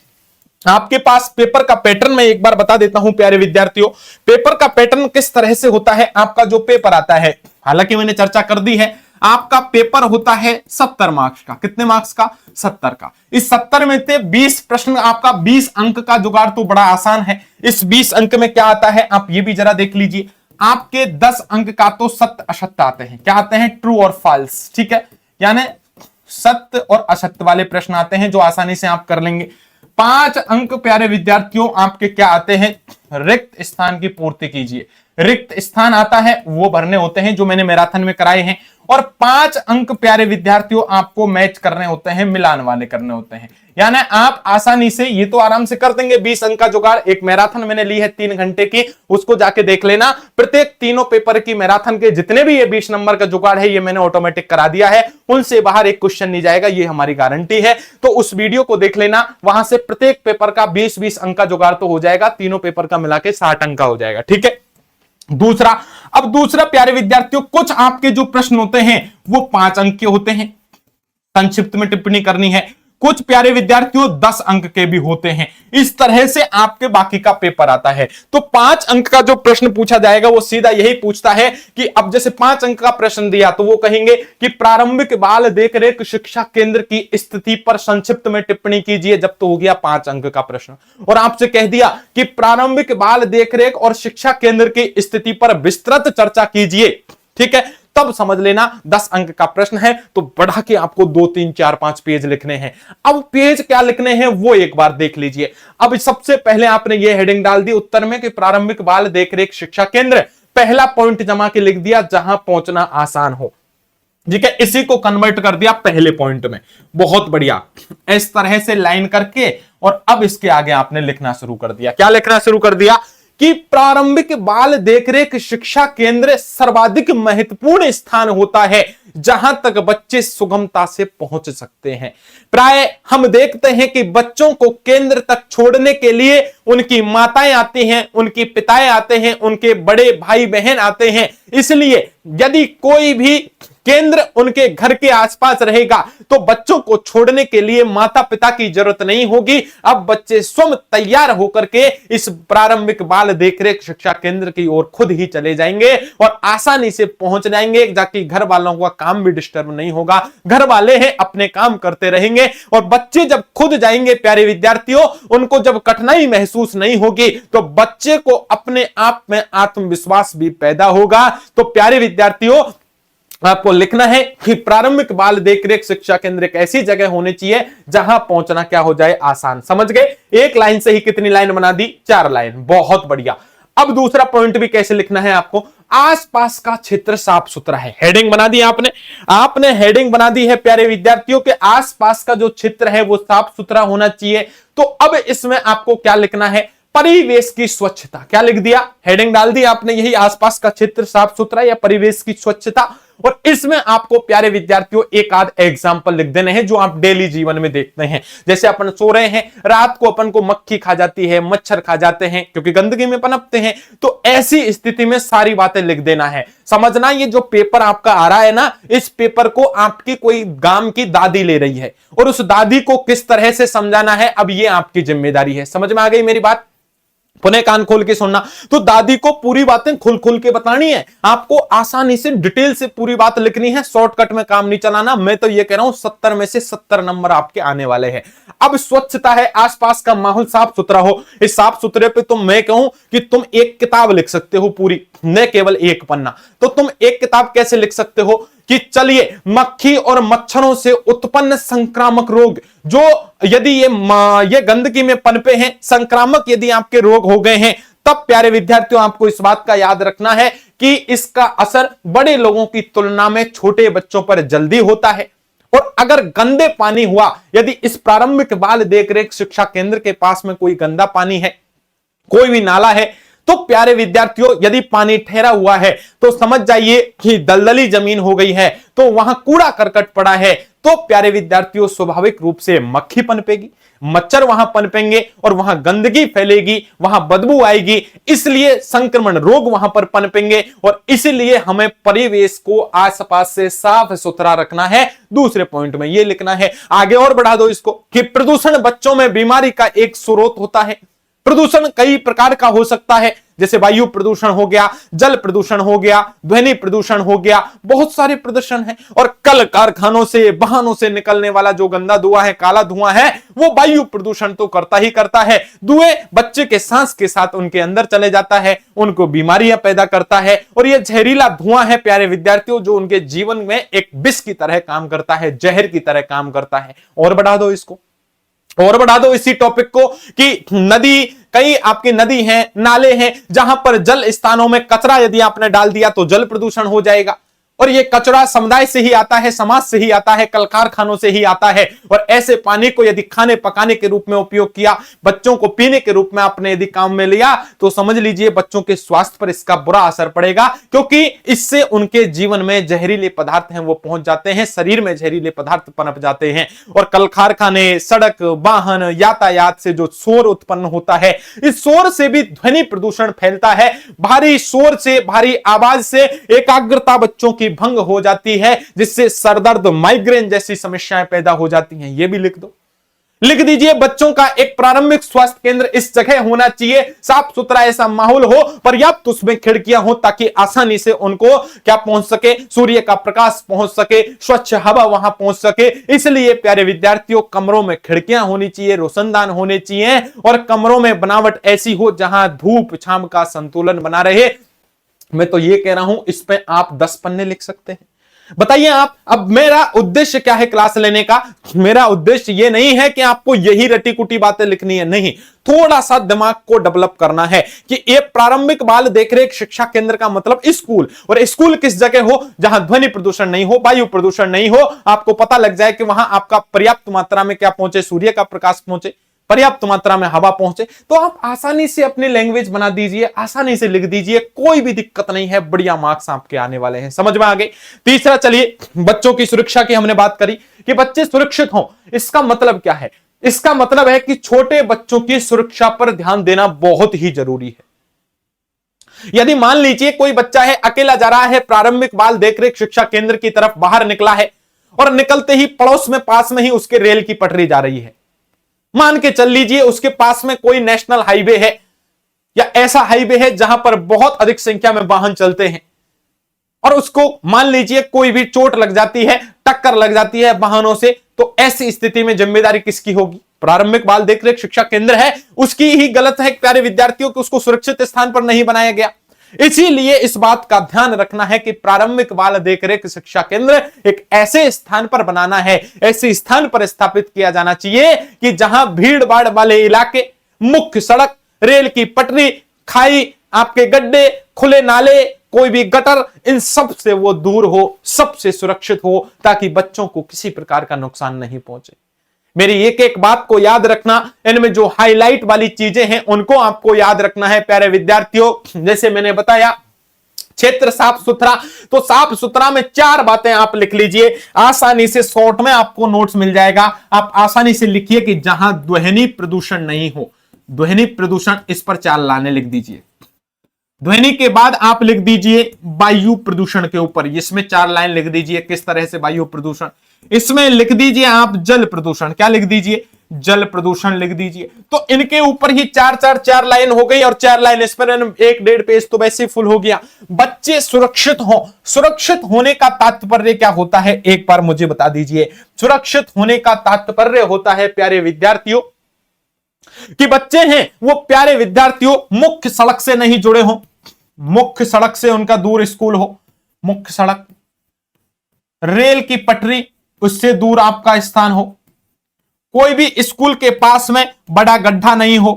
आपके पास पेपर का पैटर्न मैं एक बार बता देता हूं प्यारे विद्यार्थियों। पेपर का पैटर्न किस तरह से होता है, आपका जो पेपर आता है, हालांकि मैंने चर्चा कर दी है, आपका पेपर होता है 70 मार्क्स का। कितने मार्क्स का? 70 का। इस 70 में से 20 प्रश्न, आपका 20 अंक का जुगाड़ तो बड़ा आसान है। इस 20 अंक में क्या आता है आप ये भी जरा देख लीजिए। आपके 10 अंक का तो सत्य असत्य आते हैं। क्या आते हैं? ट्रू और फॉल्स। ठीक है, यानी सत्य और असत्य वाले प्रश्न आते हैं जो आसानी से आप कर लेंगे। 5 अंक प्यारे विद्यार्थियों आपके क्या आते हैं? रिक्त स्थान की पूर्ति कीजिए। रिक्त स्थान आता है वो भरने होते हैं जो मैंने मैराथन में कराए हैं। और 5 अंक प्यारे विद्यार्थियों आपको मैच करने होते हैं, मिलान वाले करने होते हैं। यानी आप आसानी से ये तो आराम से कर देंगे 20 अंक का जुगाड़। एक मैराथन मैंने ली है 3 घंटे की, उसको जाके देख लेना। प्रत्येक तीनों पेपर की मैराथन के जितने भी ये 20 नंबर का जुगाड़ है ये मैंने ऑटोमेटिक करा दिया है, उनसे बाहर एक क्वेश्चन नहीं जाएगा, ये हमारी गारंटी है। तो उस वीडियो को देख लेना, वहां से प्रत्येक पेपर का 20-20 अंक का जुगाड़ तो हो जाएगा, तीनों पेपर का मिला के 60 अंक का हो जाएगा। ठीक है। दूसरा प्यारे विद्यार्थियों, कुछ आपके जो प्रश्न होते हैं वो 5 अंक के होते हैं, संक्षिप्त में टिप्पणी करनी है। कुछ प्यारे विद्यार्थियों 10 अंक के भी होते हैं। इस तरह से आपके बाकी का पेपर आता है। तो 5 अंक का जो प्रश्न पूछा जाएगा वो सीधा यही पूछता है कि अब जैसे 5 अंक का प्रश्न दिया तो वो कहेंगे कि प्रारंभिक बाल देखरेख शिक्षा केंद्र की स्थिति पर संक्षिप्त में टिप्पणी कीजिए, जब तो हो गया 5 अंक का प्रश्न। और आपसे कह दिया कि प्रारंभिक बाल देखरेख और शिक्षा केंद्र की स्थिति पर विस्तृत चर्चा कीजिए, ठीक है, तब समझ लेना 10 अंक का प्रश्न है। तो बढ़ा के आपको 2, 3, 4, 5 पेज लिखने हैं। अब पेज क्या लिखने हैं वो एक बार देख लीजिए। अब सबसे पहले आपने ये हेडिंग डाल दी उत्तर में कि प्रारंभिक बाल देखरेख शिक्षा केंद्र, पहला पॉइंट जमा के लिख दिया जहां पहुंचना आसान हो। ठीक है, इसी को कन्वर्ट कर दिया पहले पॉइंट में। बहुत बढ़िया, इस तरह से लाइन करके और अब इसके आगे आपने लिखना शुरू कर दिया। क्या लिखना शुरू कर दिया कि प्रारंभिक बाल देखरेख शिक्षा केंद्र सर्वाधिक महत्वपूर्ण स्थान होता है जहां तक बच्चे सुगमता से पहुंच सकते हैं। प्राय हम देखते हैं कि बच्चों को केंद्र तक छोड़ने के लिए उनकी माताएं आती हैं, उनकी पिताएं आते हैं, उनके बड़े भाई बहन आते हैं। इसलिए यदि कोई भी केंद्र उनके घर के आसपास रहेगा तो बच्चों को छोड़ने के लिए माता पिता की जरूरत नहीं होगी। अब बच्चे स्वयं तैयार होकर के इस प्रारंभिक बाल देखरेख शिक्षा केंद्र की ओर खुद ही चले जाएंगे और आसानी से पहुंच जाएंगे, जाके घर वालों का काम भी डिस्टर्ब नहीं होगा। घर वाले हैं अपने काम करते रहेंगे और बच्चे जब खुद जाएंगे प्यारे विद्यार्थियों, उनको जब कठिनाई महसूस नहीं होगी तो बच्चे को अपने आप में आत्मविश्वास भी पैदा होगा। तो प्यारे विद्यार्थियों, आपको लिखना है कि प्रारंभिक बाल देखरेख शिक्षा केंद्र एक ऐसी जगह होनी चाहिए जहां पहुंचना क्या हो जाए आसान। समझ गए? एक लाइन से ही कितनी लाइन बना दी? 4 लाइन। बहुत बढ़िया। अब दूसरा पॉइंट भी कैसे लिखना है आपको? आसपास का क्षेत्र साफ सुथरा है। हेडिंग बना दी आपने हेडिंग बना दी है प्यारे विद्यार्थियों के आसपास का जो क्षेत्र है वो साफ सुथरा होना चाहिए। तो अब इसमें आपको क्या लिखना है? परिवेश की स्वच्छता। क्या लिख दिया? हेडिंग डाल दी आपने, यही आसपास का क्षेत्र साफ सुथरा या परिवेश की स्वच्छता। और इसमें आपको प्यारे विद्यार्थियों एक आध एग्जाम्पल लिख देने हैं जो आप डेली जीवन में देखते हैं। जैसे अपन सो रहे हैं, रात को अपन को मक्खी खा जाती है, मच्छर खा जाते हैं क्योंकि गंदगी में पनपते हैं, तो ऐसी स्थिति में सारी बातें लिख देना है। समझना, ये जो पेपर आपका आ रहा है ना, इस पेपर को आपकी कोई गांव की दादी ले रही है और उस दादी को किस तरह से समझाना है, अब ये आपकी जिम्मेदारी है। समझ में आ गई मेरी बात? पुनः कान खोल के सुनना। तो दादी को पूरी बातें खुल खुल के बतानी है, आपको आसानी से डिटेल से पूरी बात लिखनी है, शॉर्टकट में काम नहीं चलाना। मैं तो ये कह रहा हूं 70 में से 70 नंबर आपके आने वाले हैं। अब स्वच्छता है, आसपास का माहौल साफ सुथरा हो। इस साफ सुथरे पे तो मैं कहूं कि तुम एक किताब लिख सकते हो पूरी, न केवल एक पन्ना। तो तुम एक किताब कैसे लिख सकते हो कि चलिए मक्खी और मच्छरों से उत्पन्न संक्रामक रोग, जो यदि ये गंदगी में पनपे हैं, संक्रामक यदि आपके रोग हो गए हैं, तब प्यारे विद्यार्थियों आपको इस बात का याद रखना है कि इसका असर बड़े लोगों की तुलना में छोटे बच्चों पर जल्दी होता है। और अगर गंदे पानी हुआ, यदि इस प्रारंभिक बाल देखरेख शिक्षा केंद्र के पास में कोई गंदा पानी है, कोई भी नाला है, तो प्यारे विद्यार्थियों यदि पानी ठहरा हुआ है तो समझ जाइए कि दलदली जमीन हो गई है, तो वहां कूड़ा करकट पड़ा है, तो प्यारे विद्यार्थियों स्वाभाविक रूप से मक्खी पनपेगी, मच्छर वहां पनपेंगे और वहां गंदगी फैलेगी, वहां बदबू आएगी, इसलिए संक्रमण रोग वहां पर पनपेंगे। और इसलिए हमें परिवेश को आसपास से साफ सुथरा रखना है। दूसरे पॉइंट में यह लिखना है, आगे और बढ़ा दो इसको, कि प्रदूषण बच्चों में बीमारी का एक स्रोत होता है। प्रदूषण कई प्रकार का हो सकता है, जैसे वायु प्रदूषण हो गया, जल प्रदूषण हो गया, ध्वनि प्रदूषण हो गया, बहुत सारे प्रदूषण हैं। और कल कारखानों से, वाहनों से निकलने वाला जो गंदा धुआं है, काला धुआं है, वो वायु प्रदूषण तो करता ही करता है। धुएं बच्चे के सांस के साथ उनके अंदर चले जाता है, उनको बीमारियां पैदा करता है। और ये जहरीला धुआं है प्यारे विद्यार्थियों, जो उनके जीवन में एक विष की तरह काम करता है, जहर की तरह काम करता है। और बढ़ा दो इसको, और बढ़ा दो इसी टॉपिक को, कि नदी, कई आपकी नदी हैं, नाले हैं, जहां पर जल स्थानों में कचरा यदि आपने डाल दिया तो जल प्रदूषण हो जाएगा। और ये कचरा समुदाय से ही आता है, समाज से ही आता है, कल कारखानों से ही आता है। और ऐसे पानी को यदि खाने पकाने के रूप में उपयोग किया, बच्चों को पीने के रूप में आपने यदि काम में लिया, तो समझ लीजिए बच्चों के स्वास्थ्य पर इसका बुरा असर पड़ेगा, क्योंकि इससे उनके जीवन में जहरीले पदार्थ हैं वो पहुंच जाते हैं, शरीर में जहरीले पदार्थ पनप जाते हैं। और कल कारखाने, सड़क, वाहन, यातायात से जो शोर उत्पन्न होता है, इस शोर से भी ध्वनि प्रदूषण फैलता है। भारी शोर से, भारी आवाज से एकाग्रता बच्चों की भंग हो जाती है, जिससे सरदर्द, माइग्रेन जैसी समस्याएं पैदा हो जाती हैं। यह भी लिख दो, लिख दीजिए, बच्चों का एक प्रारंभिक स्वास्थ्य केंद्र इस जगह होना चाहिए, साफ सुथरा ऐसा माहौल हो, पर्याप्त उसमें खिड़कियां हो, ताकि आसानी से उनको क्या पहुंच सके, सूर्य का प्रकाश पहुंच सके, स्वच्छ हवा वहां पहुंच सके। इसलिए प्यारे विद्यार्थियों, कमरों में खिड़कियां होनी चाहिए, रोशनदान होने चाहिए, और कमरों में बनावट ऐसी हो जहां धूप छांव का संतुलन बना रहे। मैं तो ये कह रहा हूं, इस पे आप 10 पन्ने लिख सकते हैं। बताइए आप, अब मेरा उद्देश्य क्या है क्लास लेने का? मेरा उद्देश्य ये नहीं है कि आपको यही रटी कुटी बातें लिखनी है, नहीं, थोड़ा सा दिमाग को डेवलप करना है कि ये प्रारंभिक बाल देखरेख शिक्षा केंद्र का मतलब स्कूल, और स्कूल किस जगह हो जहां ध्वनि प्रदूषण नहीं हो, वायु प्रदूषण नहीं हो, आपको पता लग जाए कि वहां आपका पर्याप्त मात्रा में क्या पहुंचे, सूर्य का प्रकाश पहुंचे, पर्याप्त मात्रा में हवा पहुंचे, तो आप आसानी से अपनी लैंग्वेज बना दीजिए, आसानी से लिख दीजिए, कोई भी दिक्कत नहीं है, बढ़िया मार्क्स आपके आने वाले हैं। समझ में आ गए? तीसरा, चलिए बच्चों की सुरक्षा की हमने बात करी कि बच्चे सुरक्षित हों। इसका मतलब क्या है? इसका मतलब है कि छोटे बच्चों की सुरक्षा पर ध्यान देना बहुत ही जरूरी है। यदि मान लीजिए कोई बच्चा है, अकेला जा रहा है, प्रारंभिक बाल देखरेख शिक्षा केंद्र की तरफ बाहर निकला है, और निकलते ही पड़ोस में, पास में ही उसके रेल की पटरी जा रही है। मान के चल लीजिए उसके पास में कोई नेशनल हाईवे है, या ऐसा हाईवे है जहां पर बहुत अधिक संख्या में वाहन चलते हैं, और उसको मान लीजिए कोई भी चोट लग जाती है, टक्कर लग जाती है वाहनों से, तो ऐसी स्थिति में जिम्मेदारी किसकी होगी? प्रारंभिक बाल देखरेख शिक्षा केंद्र है, उसकी ही गलत है प्यारे विद्यार्थियों कि उसको सुरक्षित स्थान पर नहीं बनाया गया। इसीलिए इस बात का ध्यान रखना है कि प्रारंभिक बाल देखरेख शिक्षा केंद्र एक ऐसे स्थान पर बनाना है, ऐसे स्थान पर स्थापित किया जाना चाहिए कि जहां भीड़ भाड़ वाले इलाके, मुख्य सड़क, रेल की पटरी, खाई, आपके गड्ढे, खुले नाले, कोई भी गटर, इन सब से वो दूर हो, सबसे सुरक्षित हो, ताकि बच्चों को किसी प्रकार का नुकसान नहीं पहुंचे। मेरी एक एक बात को याद रखना, इनमें जो हाईलाइट वाली चीजें हैं उनको आपको याद रखना है प्यारे विद्यार्थियों। जैसे मैंने बताया, क्षेत्र साफ सुथरा, तो साफ सुथरा में 4 बातें आप लिख लीजिए, आसानी से शॉर्ट में आपको नोट्स मिल जाएगा। आप आसानी से लिखिए कि जहां ध्वनि प्रदूषण नहीं हो, ध्वनि प्रदूषण, इस पर 4 लाइनें लिख दीजिए। ध्वनि के बाद आप लिख दीजिए वायु प्रदूषण के ऊपर, इसमें 4 लाइन लिख दीजिए किस तरह से वायु प्रदूषण। इसमें लिख दीजिए आप जल प्रदूषण, क्या लिख दीजिए, जल प्रदूषण लिख दीजिए। तो इनके ऊपर ही 4 लाइन हो गई, और 4 लाइन इस पर 1-1.5 पेज तो वैसे फुल हो गया। बच्चे सुरक्षित हो, सुरक्षित होने का तात्पर्य क्या होता है, एक बार मुझे बता दीजिए। सुरक्षित होने का तात्पर्य होता है प्यारे विद्यार्थियों कि बच्चे हैं वो, प्यारे विद्यार्थियों, मुख्य सड़क से नहीं जुड़े हो, मुख्य सड़क से उनका दूर स्कूल हो, मुख्य सड़क, रेल की पटरी उससे दूर आपका स्थान हो, कोई भी स्कूल के पास में बड़ा गड्ढा नहीं हो,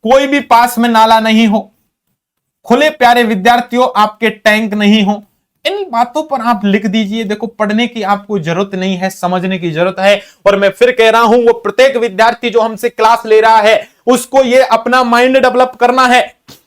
कोई भी पास में नाला नहीं हो, खुले प्यारे विद्यार्थियों आपके टैंक नहीं हो। इन बातों पर आप लिख दीजिए। देखो, पढ़ने की आपको जरूरत नहीं है, समझने की जरूरत है। और मैं फिर कह रहा हूं, वो प्रत्येक विद्यार्थी जो हमसे क्लास ले रहा है उसको ये अपना माइंड डेवलप करना है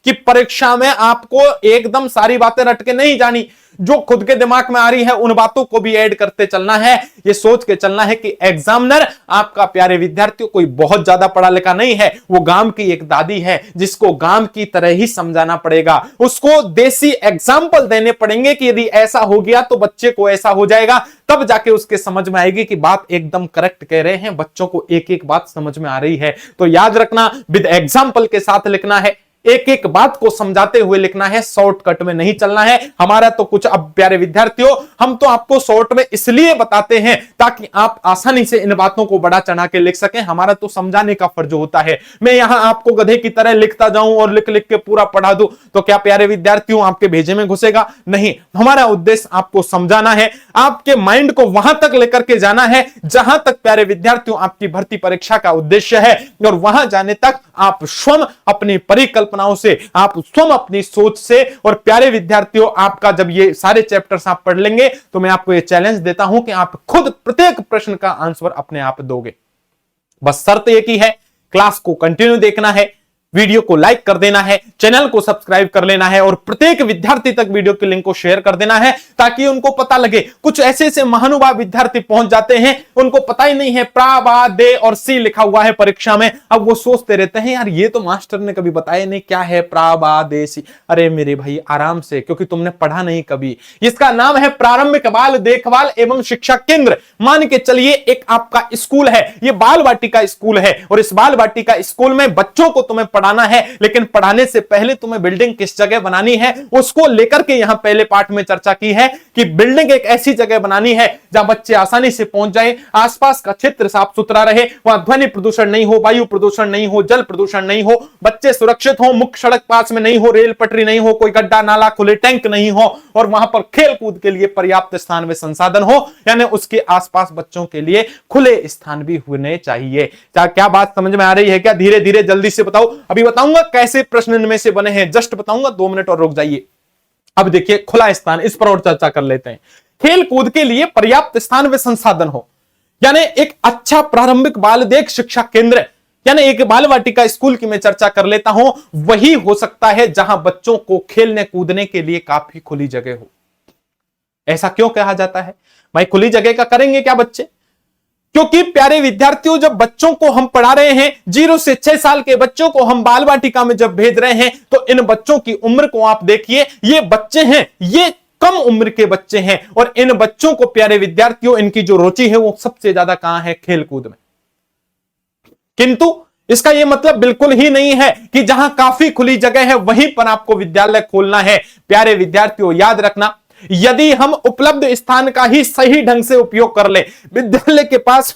कि परीक्षा में आपको एकदम सारी बातें रट के नहीं जानी, जो खुद के दिमाग में आ रही है उन बातों को भी ऐड करते चलना है। ये सोच के चलना है कि एग्जामिनर आपका प्यारे विद्यार्थियों कोई बहुत ज्यादा पढ़ा लिखा नहीं है, वो गांव की एक दादी है जिसको गांव की तरह ही समझाना पड़ेगा। उसको देसी एग्जाम्पल देने पड़ेंगे कि यदि ऐसा हो गया तो बच्चे को ऐसा हो जाएगा, तब जाके उसके समझ में आएगी कि बात एकदम करेक्ट कह रहे हैं, बच्चों को एक एक बात समझ में आ रही है। तो याद रखना, विद एग्जाम्पल के साथ लिखना है, एक एक बात को समझाते हुए लिखना है, शॉर्टकट में नहीं चलना है। हमारा तो कुछ, अब प्यारे विद्यार्थियों, हम तो आपको शॉर्ट में इसलिए बताते हैं ताकि आप आसानी से इन बातों को बढ़ा चढ़ा के लिख सकें। हमारा तो समझाने का फर्ज होता है। मैं यहां आपको गधे की तरह लिखता जाऊं और लिख लिख के पूरा पढ़ा दूं तो क्या प्यारे विद्यार्थियों आपके भेजे में घुसेगा? नहीं, हमारा उद्देश्य आपको समझाना है, आपके माइंड को वहां तक लेकर के जाना है जहां तक प्यारे विद्यार्थियों आपकी भर्ती परीक्षा का उद्देश्य है। और वहां जाने तक आप स्वयं अपनी परिकल्पनाओं से, आप स्वयं अपनी सोच से, और प्यारे विद्यार्थियों आपका जब ये सारे चैप्टर्स आप पढ़ लेंगे तो मैं आपको ये चैलेंज देता हूं कि आप खुद प्रत्येक प्रश्न का आंसर अपने आप दोगे। बस शर्त एक ही है, क्लास को कंटिन्यू देखना है, वीडियो को लाइक कर देना है, चैनल को सब्सक्राइब कर लेना है, और प्रत्येक विद्यार्थी तक वीडियो के लिंक को शेयर कर देना है ताकि उनको पता लगे। कुछ ऐसे ऐसे महानुभाव विद्यार्थी पहुंच जाते हैं, उनको पता ही नहीं है प्रा, बा, दे और सी लिखा हुआ है परीक्षा में। अब वो सोचते रहते हैं यार ये तो मास्टर ने कभी बताया नहीं, क्या है प्रा, बा, दे, सी। अरे मेरे भाई आराम से, क्योंकि तुमने पढ़ा नहीं कभी। इसका नाम है प्रारंभिक बाल देखभाल एवं शिक्षा केंद्र। मान के चलिए एक आपका स्कूल है, ये बाल वाटिका स्कूल है, और इस बाल वाटिका स्कूल में बच्चों को तुम्हें पढ़ाना है, लेकिन पढ़ाने से पहले तुम्हें बिल्डिंग किस जगह बनानी है उसको लेकर के यहां पहले पार्ट में चर्चा की है कि बिल्डिंग एक ऐसी जगह बनानी है जहां बच्चे आसानी से पहुंच जाएं, आसपास का क्षेत्र साफ सुथरा रहे, वहां ध्वनि प्रदूषण नहीं हो, वायु प्रदूषण नहीं हो, जल प्रदूषण नहीं हो, बच्चे सुरक्षित हो, मुख्य सड़क पास में नहीं हो, रेल पटरी नहीं हो, कोई गड्ढा नाला, खुले टैंक नहीं हो, और वहां पर खेल कूद के लिए पर्याप्त स्थान व संसाधन हो, यानी उसके आसपास बच्चों के लिए खुले स्थान भी होने चाहिए। क्या बात समझ में आ रही है क्या? धीरे धीरे जल्दी से बताओ, अभी बताऊंगा कैसे प्रश्न इनमें से बने हैं, जस्ट बताऊंगा, 2 मिनट और रुक जाइए। अब देखिए खुला स्थान, इस पर और चर्चा कर लेते हैं। खेल कूद के लिए पर्याप्त स्थान व संसाधन हो, यानी एक अच्छा प्रारंभिक बाल देख शिक्षा केंद्र, यानी एक बाल वाटिका स्कूल की मैं चर्चा कर लेता हूं, वही हो सकता है जहां बच्चों को खेलने कूदने के लिए काफी खुली जगह हो। ऐसा क्यों कहा जाता है भाई? खुली जगह का करेंगे क्या बच्चे? क्योंकि प्यारे विद्यार्थियों, जब बच्चों को हम पढ़ा रहे हैं, 0 से 6 साल के बच्चों को हम बाल वाटिका में जब भेज रहे हैं, तो इन बच्चों की उम्र को आप देखिए, ये बच्चे हैं, ये कम उम्र के बच्चे हैं, और इन बच्चों को प्यारे विद्यार्थियों इनकी जो रुचि है वो सबसे ज्यादा कहां है? खेल कूद में। किंतु इसका यह मतलब बिल्कुल ही नहीं है कि जहां काफी खुली जगह है वहीं पर आपको विद्यालय खोलना है। प्यारे विद्यार्थियों याद रखना, यदि हम उपलब्ध स्थान का ही सही ढंग से उपयोग कर ले, विद्यालय के पास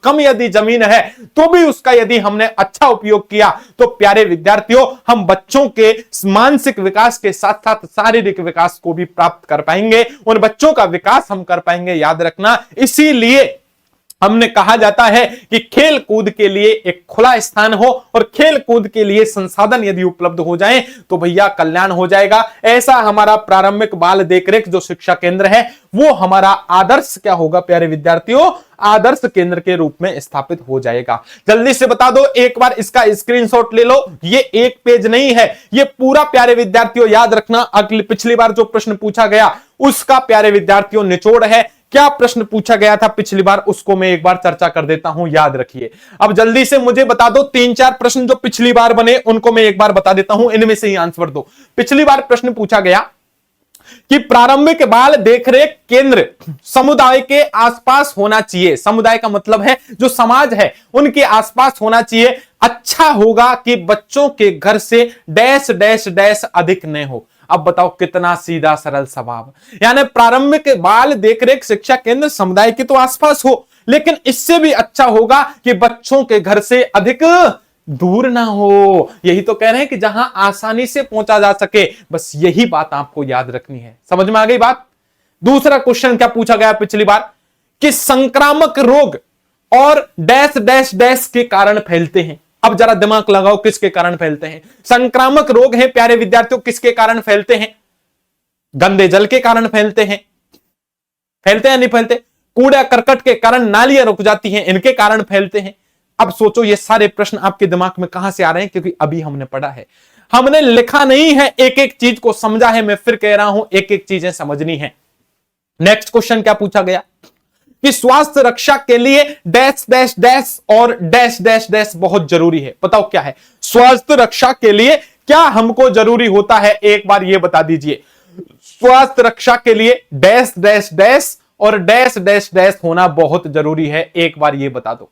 कम यदि जमीन है तो भी उसका यदि हमने अच्छा उपयोग किया, तो प्यारे विद्यार्थियों हम बच्चों के मानसिक विकास के साथ साथ शारीरिक विकास को भी प्राप्त कर पाएंगे, उन बच्चों का विकास हम कर पाएंगे। याद रखना, इसीलिए हमने कहा जाता है कि खेल कूद के लिए एक खुला स्थान हो और खेल कूद के लिए संसाधन यदि उपलब्ध हो जाएं तो भैया कल्याण हो जाएगा। ऐसा हमारा प्रारंभिक बाल देखरेख जो शिक्षा केंद्र है वो हमारा आदर्श क्या होगा प्यारे विद्यार्थियों, आदर्श केंद्र के रूप में स्थापित हो जाएगा। जल्दी से बता दो, एक बार इसका स्क्रीनशॉट ले लो। ये एक पेज नहीं है, ये पूरा प्यारे विद्यार्थियों याद रखना। अगली पिछली बार जो प्रश्न पूछा गया उसका प्यारे विद्यार्थियों निचोड़ है। क्या प्रश्न पूछा गया था पिछली बार उसको मैं एक बार चर्चा कर देता हूं, याद रखिए। अब जल्दी से मुझे बता दो, 3-4 प्रश्न जो पिछली बार बने उनको मैं एक बार बता देता हूं, इनमें से ही आंसर दो। पिछली बार प्रश्न पूछा गया कि प्रारंभिक बाल देखरेख केंद्र समुदाय के आसपास होना चाहिए। समुदाय का मतलब है जो समाज है उनके आसपास होना चाहिए। अच्छा होगा कि बच्चों के घर से डैश डैश डैश अधिक न हो। अब बताओ कितना सीधा सरल स्वभाव, यानी प्रारंभिक बाल देखरेख शिक्षा केंद्र समुदाय के तो आसपास हो, लेकिन इससे भी अच्छा होगा कि बच्चों के घर से अधिक दूर ना हो। यही तो कह रहे हैं कि जहां आसानी से पहुंचा जा सके, बस यही बात आपको याद रखनी है। समझ में आ गई बात। दूसरा क्वेश्चन क्या पूछा गया पिछली बार कि संक्रामक रोग और डैश डैश डैश के कारण फैलते हैं। अब जरा दिमाग लगाओ, किसके कारण फैलते हैं? संक्रामक रोग है प्यारे विद्यार्थियों, किसके कारण फैलते हैं? गंदे जल के कारण फैलते हैं। फैलते हैं नहीं फैलते? कूड़ा करकट के कारण नालियां रुक जाती हैं, इनके कारण फैलते हैं। अब सोचो ये सारे प्रश्न आपके दिमाग में कहां से आ रहे हैं, क्योंकि अभी हमने पढ़ा है, हमने लिखा नहीं है, एक एक चीज को समझा है। मैं फिर कह रहा हूं एक एक चीजें समझनी है। नेक्स्ट क्वेश्चन क्या पूछा गया कि स्वास्थ्य रक्षा के लिए डैश डैश डैश और डैश डैश डैश बहुत जरूरी है। बताओ क्या है स्वास्थ्य रक्षा के लिए, क्या हमको जरूरी होता है, एक बार ये बता दीजिए। स्वास्थ्य रक्षा के लिए डैश डैश डैश और डैश डैश डैश होना बहुत जरूरी है, एक बार ये बता दो।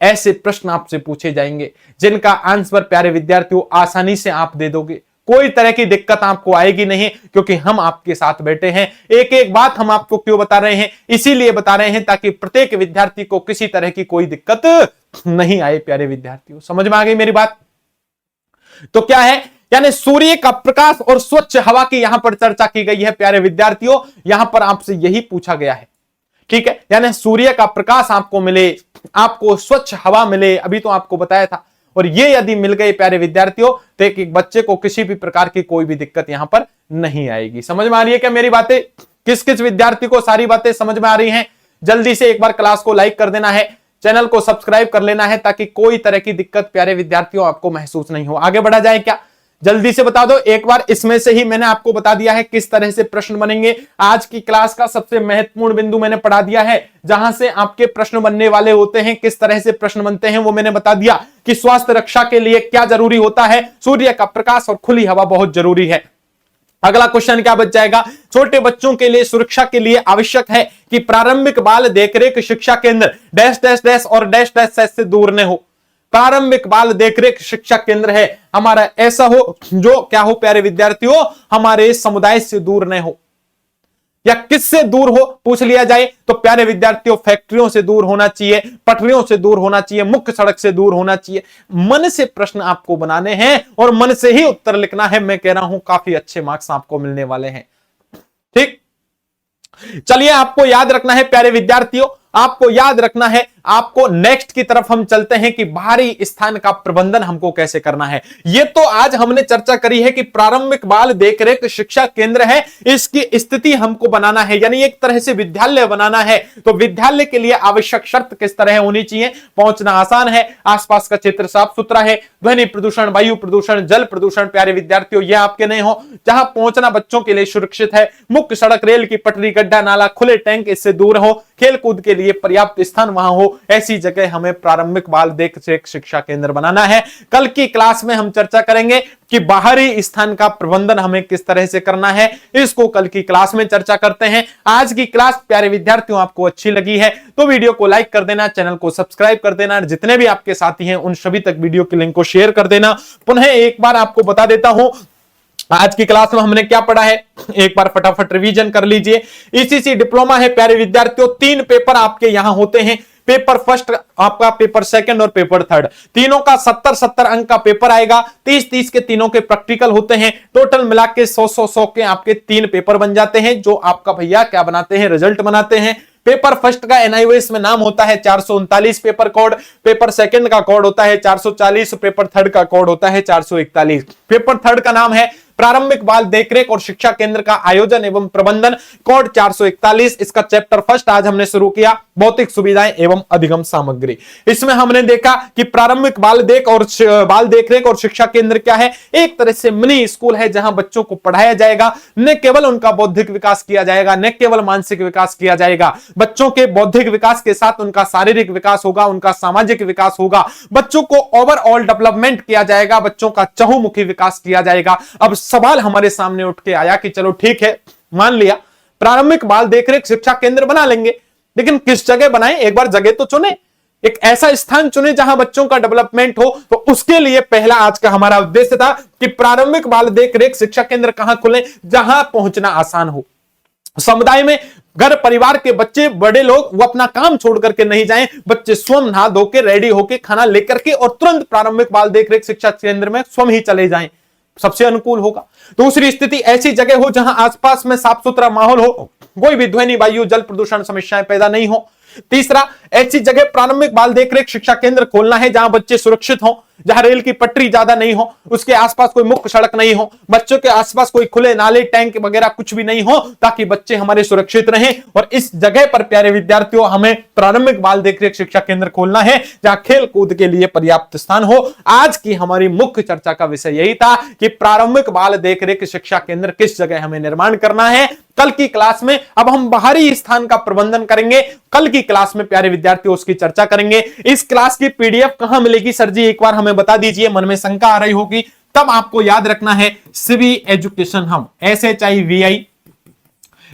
ऐसे प्रश्न आपसे पूछे जाएंगे जिनका आंसर प्यारे विद्यार्थियों आसानी से आप दे दोगे, कोई तरह की दिक्कत आपको आएगी नहीं, क्योंकि हम आपके साथ बैठे हैं। एक एक बात हम आपको क्यों बता रहे हैं, इसीलिए बता रहे हैं ताकि प्रत्येक विद्यार्थी को किसी तरह की कोई दिक्कत नहीं आए। प्यारे विद्यार्थियों समझ में आ गई मेरी बात। तो क्या है, यानी सूर्य का प्रकाश और स्वच्छ हवा की यहां पर चर्चा की गई है प्यारे विद्यार्थियों। यहां पर आपसे यही पूछा गया है, ठीक है, यानी सूर्य का प्रकाश आपको मिले, आपको स्वच्छ हवा मिले, अभी तो आपको बताया था। और ये यदि मिल गए प्यारे विद्यार्थियों तो एक बच्चे को किसी भी प्रकार की कोई भी दिक्कत यहां पर नहीं आएगी। समझ में आ रही है क्या मेरी बातें? किस किस विद्यार्थी को सारी बातें समझ में आ रही हैं? जल्दी से एक बार क्लास को लाइक कर देना है, चैनल को सब्सक्राइब कर लेना है, ताकि कोई तरह की दिक्कत प्यारे विद्यार्थियों आपको महसूस नहीं हो। आगे बढ़ा जाए क्या? जल्दी से बता दो एक बार। इसमें से ही मैंने आपको बता दिया है किस तरह से प्रश्न बनेंगे। आज की क्लास का सबसे महत्वपूर्ण बिंदु मैंने पढ़ा दिया है, जहां से आपके प्रश्न बनने वाले होते हैं, किस तरह से प्रश्न बनते हैं वो मैंने बता दिया कि स्वास्थ्य रक्षा के लिए क्या जरूरी होता है, सूर्य का प्रकाश और खुली हवा बहुत जरूरी है। अगला क्वेश्चन क्या बच जाएगा, छोटे बच्चों के लिए सुरक्षा के लिए आवश्यक है कि प्रारंभिक बाल देखरेख शिक्षा केंद्र डैश डैश डैश और डैश डैश डैश से दूर न हो। प्रारंभिक बाल देखरेख शिक्षा केंद्र है हमारा, ऐसा हो जो क्या हो प्यारे विद्यार्थियों, हमारे समुदाय से दूर न हो। या किससे दूर हो पूछ लिया जाए तो प्यारे विद्यार्थियों फैक्ट्रियों से दूर होना चाहिए, पटरियों से दूर होना चाहिए, मुख्य सड़क से दूर होना चाहिए। मन से प्रश्न आपको बनाने हैं और मन से ही उत्तर लिखना है। मैं कह रहा हूं काफी अच्छे मार्क्स आपको मिलने वाले हैं। ठीक, चलिए आपको याद रखना है प्यारे विद्यार्थियों, आपको याद रखना है। आपको नेक्स्ट की तरफ हम चलते हैं कि बाहरी स्थान का प्रबंधन हमको कैसे करना है। ये तो आज हमने चर्चा करी है कि प्रारंभिक बाल देखरेख शिक्षा केंद्र है, इसकी स्थिति हमको बनाना है, यानी एक तरह से विद्यालय बनाना है। तो विद्यालय के लिए आवश्यक शर्त किस तरह होनी चाहिए? पहुंचना आसान है, आसपास का क्षेत्र साफ सुथरा है, ध्वनि प्रदूषण, वायु प्रदूषण, जल प्रदूषण प्यारे विद्यार्थियों ये आपके नहीं हो, जहां पहुंचना बच्चों के लिए सुरक्षित है, मुख्य सड़क, रेल की पटरी, गड्ढा नाला, खुले टैंक इससे दूर हो, खेल कूद के लिए पर्याप्त स्थान वहां हो, ऐसी जगह हमें प्रारंभिक बाल देखरेख शिक्षा केंद्र बनाना है। कल की क्लास में हम चर्चा करेंगे कि बाहरी स्थान का प्रबंधन हमें किस तरह से करना है, इसको कल की क्लास में चर्चा करते हैं। आज की क्लास प्यारे विद्यार्थियों आपको अच्छी लगी है तो वीडियो को लाइक कर देना, चैनल को सब्सक्राइब कर देना, जितने भी आपके साथी हैं उन सभी तक वीडियो के लिंक को शेयर कर देना। पुनः एक बार आपको बता देता हूं आज की क्लास में हमने क्या पढ़ा है, एक बार फटाफट रिवीजन कर लीजिए। ईसीसी डिप्लोमा है प्यारे विद्यार्थियों, 3 पेपर आपके यहां होते हैं, पेपर फर्स्ट आपका, पेपर सेकंड और पेपर थर्ड, तीनों का 70-70 अंक का पेपर आएगा। 30-30 के तीनों के प्रैक्टिकल होते हैं, टोटल मिला के 100-100 के आपके 3 पेपर बन जाते हैं, जो आपका भैया क्या बनाते हैं, रिजल्ट बनाते हैं। पेपर फर्स्ट का एनआईओएस में नाम होता है 439 पेपर कोड, पेपर सेकंड का कोड होता है 440, पेपर थर्ड का कोड होता है 441। पेपर थर्ड का नाम है प्रारंभिक बाल देखरेख और शिक्षा केंद्र का आयोजन एवं प्रबंधन, कोड 441। इसका चैप्टर फर्स्ट आज हमने शुरू किया, भौतिक सुविधाएं एवं अधिगम सामग्री। इसमें हमने देखा कि प्रारंभिक बाल देखरेख और शिक्षा केंद्र क्या है। एक तरह से मिनी स्कूल है जहां बच्चों को पढ़ाया जाएगा, न केवल उनका बौद्धिक विकास किया जाएगा, न केवल मानसिक विकास किया जाएगा, बच्चों के बौद्धिक विकास के साथ उनका शारीरिक विकास होगा, उनका सामाजिक विकास होगा, बच्चों को ओवरऑल डेवलपमेंट किया जाएगा, बच्चों का चहुमुखी विकास किया जाएगा। अब सवाल हमारे सामने उठ के आया कि चलो ठीक है, मान लिया प्रारंभिक बाल देखरेख शिक्षा केंद्र बना लेंगे, लेकिन किस जगह बनाएं? एक बार जगह तो चुने, एक ऐसा स्थान चुने जहां बच्चों का डेवलपमेंट हो। तो उसके लिए पहला आज का हमारा उद्देश्य था कि प्रारंभिक बाल देखरेख शिक्षा केंद्र कहां खुले, जहां पहुंचना आसान हो। समुदाय में घर परिवार के बच्चे बड़े लोग वो अपना काम छोड़ करके नहीं जाएं, बच्चे स्वयं नहा धो के रेडी होके खाना लेकर के और तुरंत प्रारंभिक बाल देखरेख शिक्षा केंद्र में स्वयं ही चले जाएं, सबसे अनुकूल होगा। दूसरी स्थिति, ऐसी जगह हो जहां आसपास में साफ सुथरा माहौल हो, कोई भी ध्वनि वायु जल प्रदूषण समस्याएं पैदा नहीं हो। तीसरा, ऐसी जगह प्रारंभिक बाल देखरेख शिक्षा केंद्र खोलना है जहां बच्चे सुरक्षित हों, जहां रेल की पटरी ज्यादा नहीं हो, उसके आसपास कोई मुख्य सड़क नहीं हो, बच्चों के आसपास कोई खुले नाले टैंक वगैरह कुछ भी नहीं हो, ताकि बच्चे हमारे सुरक्षित रहें। और इस जगह पर प्यारे विद्यार्थियों हमें प्रारंभिक बाल देखरेख शिक्षा केंद्र खोलना है जहां खेल कूद के लिए पर्याप्त स्थान हो। आज की हमारी मुख्य चर्चा का विषय यही था कि प्रारंभिक बाल देखरेख शिक्षा केंद्र किस जगह हमें निर्माण करना है। कल की क्लास में अब हम बाहरी स्थान का प्रबंधन करेंगे, कल की क्लास में प्यारे विद्यार्थियों उसकी चर्चा करेंगे। इस क्लास की पीडीएफ कहां मिलेगी सर जी, एक बार हमें बता दीजिए, मन में शंका आ रही होगी। तब आपको याद रखना है शिवी एजुकेशन हब, SHIVI,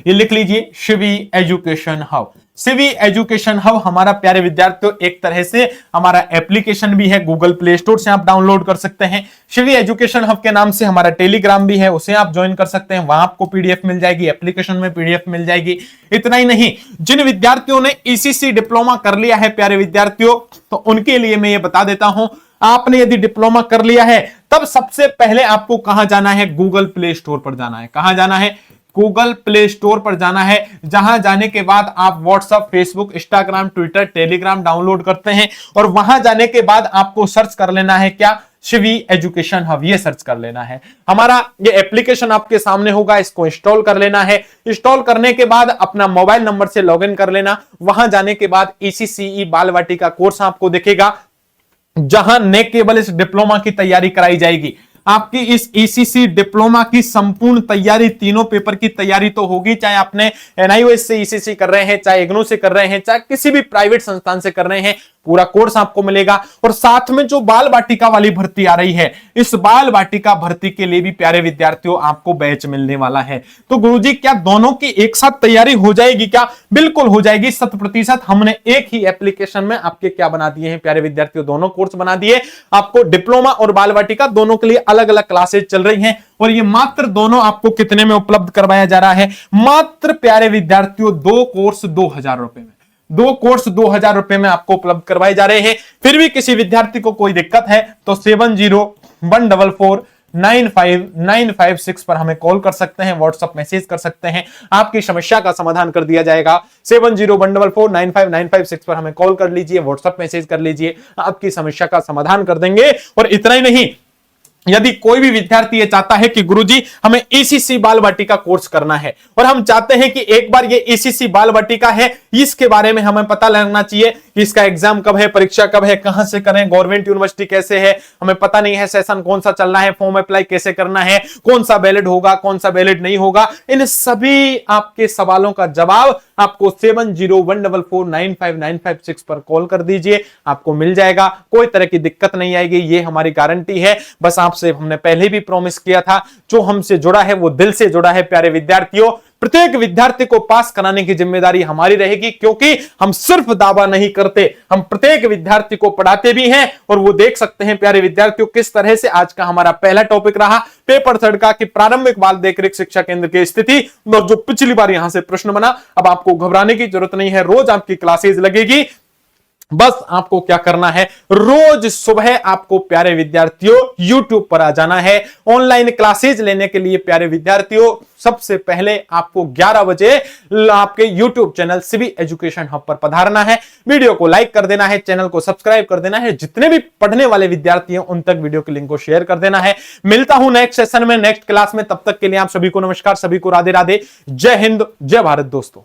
ये लिख लीजिए, Shivi education hub. Shivi education hub हमारा प्यारे विद्यार्थियों एक तरह से हमारा एप्लीकेशन भी है, गूगल प्ले स्टोर से आप डाउनलोड कर सकते हैं। शिवी एजुकेशन हब के नाम से हमारा टेलीग्राम भी है, उसे आप ज्वाइन कर सकते हैं, वहां आपको पीडीएफ मिल जाएगी, एप्लीकेशन में पीडीएफ मिल जाएगी। इतना ही नहीं, जिन विद्यार्थियों ने ECC डिप्लोमा कर लिया है प्यारे विद्यार्थियों, तो उनके लिए मैं ये बता देता हूं, आपने यदि डिप्लोमा कर लिया है तब सबसे पहले आपको कहां जाना है, गूगल प्ले स्टोर पर जाना है। कहां जाना है? गूगल प्ले स्टोर पर जाना है, जहां जाने के बाद आप WhatsApp, Facebook, Instagram, Twitter, Telegram download करते हैं और वहां जाने के बाद आपको सर्च कर लेना है क्या, शिवी एजुकेशन हब, ये सर्च कर लेना है। हमारा ये एप्लीकेशन आपके सामने होगा, इसको इंस्टॉल कर लेना है। इंस्टॉल करने के बाद अपना मोबाइल नंबर से लॉगिन कर लेना। वहां जाने के बाद ECCE बाल वाटिका कोर्स आपको दिखेगा, जहां न केवल इस डिप्लोमा की तैयारी कराई जाएगी, आपकी इस ECC डिप्लोमा की संपूर्ण तैयारी, तीनों पेपर की तैयारी तो होगी, चाहे आपने NIOS से ECC कर रहे हैं, चाहे IGNOU से कर रहे हैं, चाहे किसी भी प्राइवेट संस्थान से कर रहे हैं, पूरा कोर्स आपको मिलेगा। और साथ में जो बाल वाटिका वाली भर्ती आ रही है, इस बाल वाटिका भर्ती के लिए भी प्यारे विद्यार्थियों आपको बैच मिलने वाला है। तो गुरुजी क्या दोनों की एक साथ तैयारी हो जाएगी क्या? बिल्कुल हो जाएगी, 100%। हमने एक ही एप्लीकेशन में आपके क्या बना दिए हैं प्यारे विद्यार्थियों, दोनों कोर्स बना दिए। आपको डिप्लोमा और बाल वाटिका दोनों के लिए अलग अलग क्लासेज चल रही हैं और ये मात्र दोनों आपको कितने में उपलब्ध करवाया जा रहा है? मात्र प्यारे विद्यार्थियों 2 कोर्स 2000 रुपए में, 2 कोर्स 2000 रुपए में आपको उपलब्ध करवाए जा रहे हैं। फिर भी किसी विद्यार्थी को कोई दिक्कत है तो 7014495956 पर हमें कॉल कर सकते हैं, व्हाट्सएप मैसेज कर सकते हैं, आपकी समस्या का समाधान कर दिया जाएगा। 7014495956 पर हमें कॉल कर लीजिए, व्हाट्सएप मैसेज कर लीजिए, आपकी समस्या का समाधान कर देंगे। और इतना ही नहीं, यदि कोई भी विद्यार्थी ये चाहता है कि गुरुजी हमें ECC बाल वाटिका कोर्स करना है और हम चाहते हैं कि एक बार ये ECC बाल वाटिका है, इसके बारे में हमें पता लगना चाहिए कि इसका एग्जाम कब है, परीक्षा कब है, कहां से करें, गवर्नमेंट यूनिवर्सिटी कैसे है, हमें पता नहीं है, सेशन कौन सा चल रहा है, फॉर्म अप्लाई कैसे करना है, कौन सा वैलिड होगा, कौन सा वैलिड नहीं होगा, इन सभी आपके सवालों का जवाब आपको 7014495956 पर कॉल कर दीजिए, आपको मिल जाएगा। कोई तरह की दिक्कत नहीं आएगी, ये हमारी गारंटी है। बस आपसे हमने पहले भी प्रॉमिस किया था, जो हमसे जुड़ा है वो दिल से जुड़ा है प्यारे विद्यार्थियों। प्रत्येक विद्यार्थी को पास कराने की जिम्मेदारी हमारी रहेगी, क्योंकि हम सिर्फ दावा नहीं करते, हम प्रत्येक विद्यार्थी को पढ़ाते भी हैं। और वो देख सकते हैं प्यारे विद्यार्थियों किस तरह से आज का हमारा पहला टॉपिक रहा पेपर थर्ड का, कि प्रारंभिक बाल देखरेख शिक्षा केंद्र की स्थिति, और जो पिछली बार यहां से प्रश्न बना। अब आपको घबराने की जरूरत नहीं है, रोज आपकी क्लासेज लगेगी, बस आपको क्या करना है, रोज सुबह आपको प्यारे विद्यार्थियों YouTube पर आ जाना है। ऑनलाइन क्लासेज लेने के लिए प्यारे विद्यार्थियों सबसे पहले आपको 11 बजे आपके YouTube चैनल सिवी एजुकेशन हब पर पधारना है। वीडियो को लाइक कर देना है, चैनल को सब्सक्राइब कर देना है, जितने भी पढ़ने वाले विद्यार्थी हैं उन तक वीडियो के लिंक को शेयर कर देना है। मिलता हूं नेक्स्ट सेशन में, नेक्स्ट क्लास में। तब तक के लिए आप सभी को नमस्कार, सभी को राधे राधे, जय हिंद, जय भारत दोस्तों।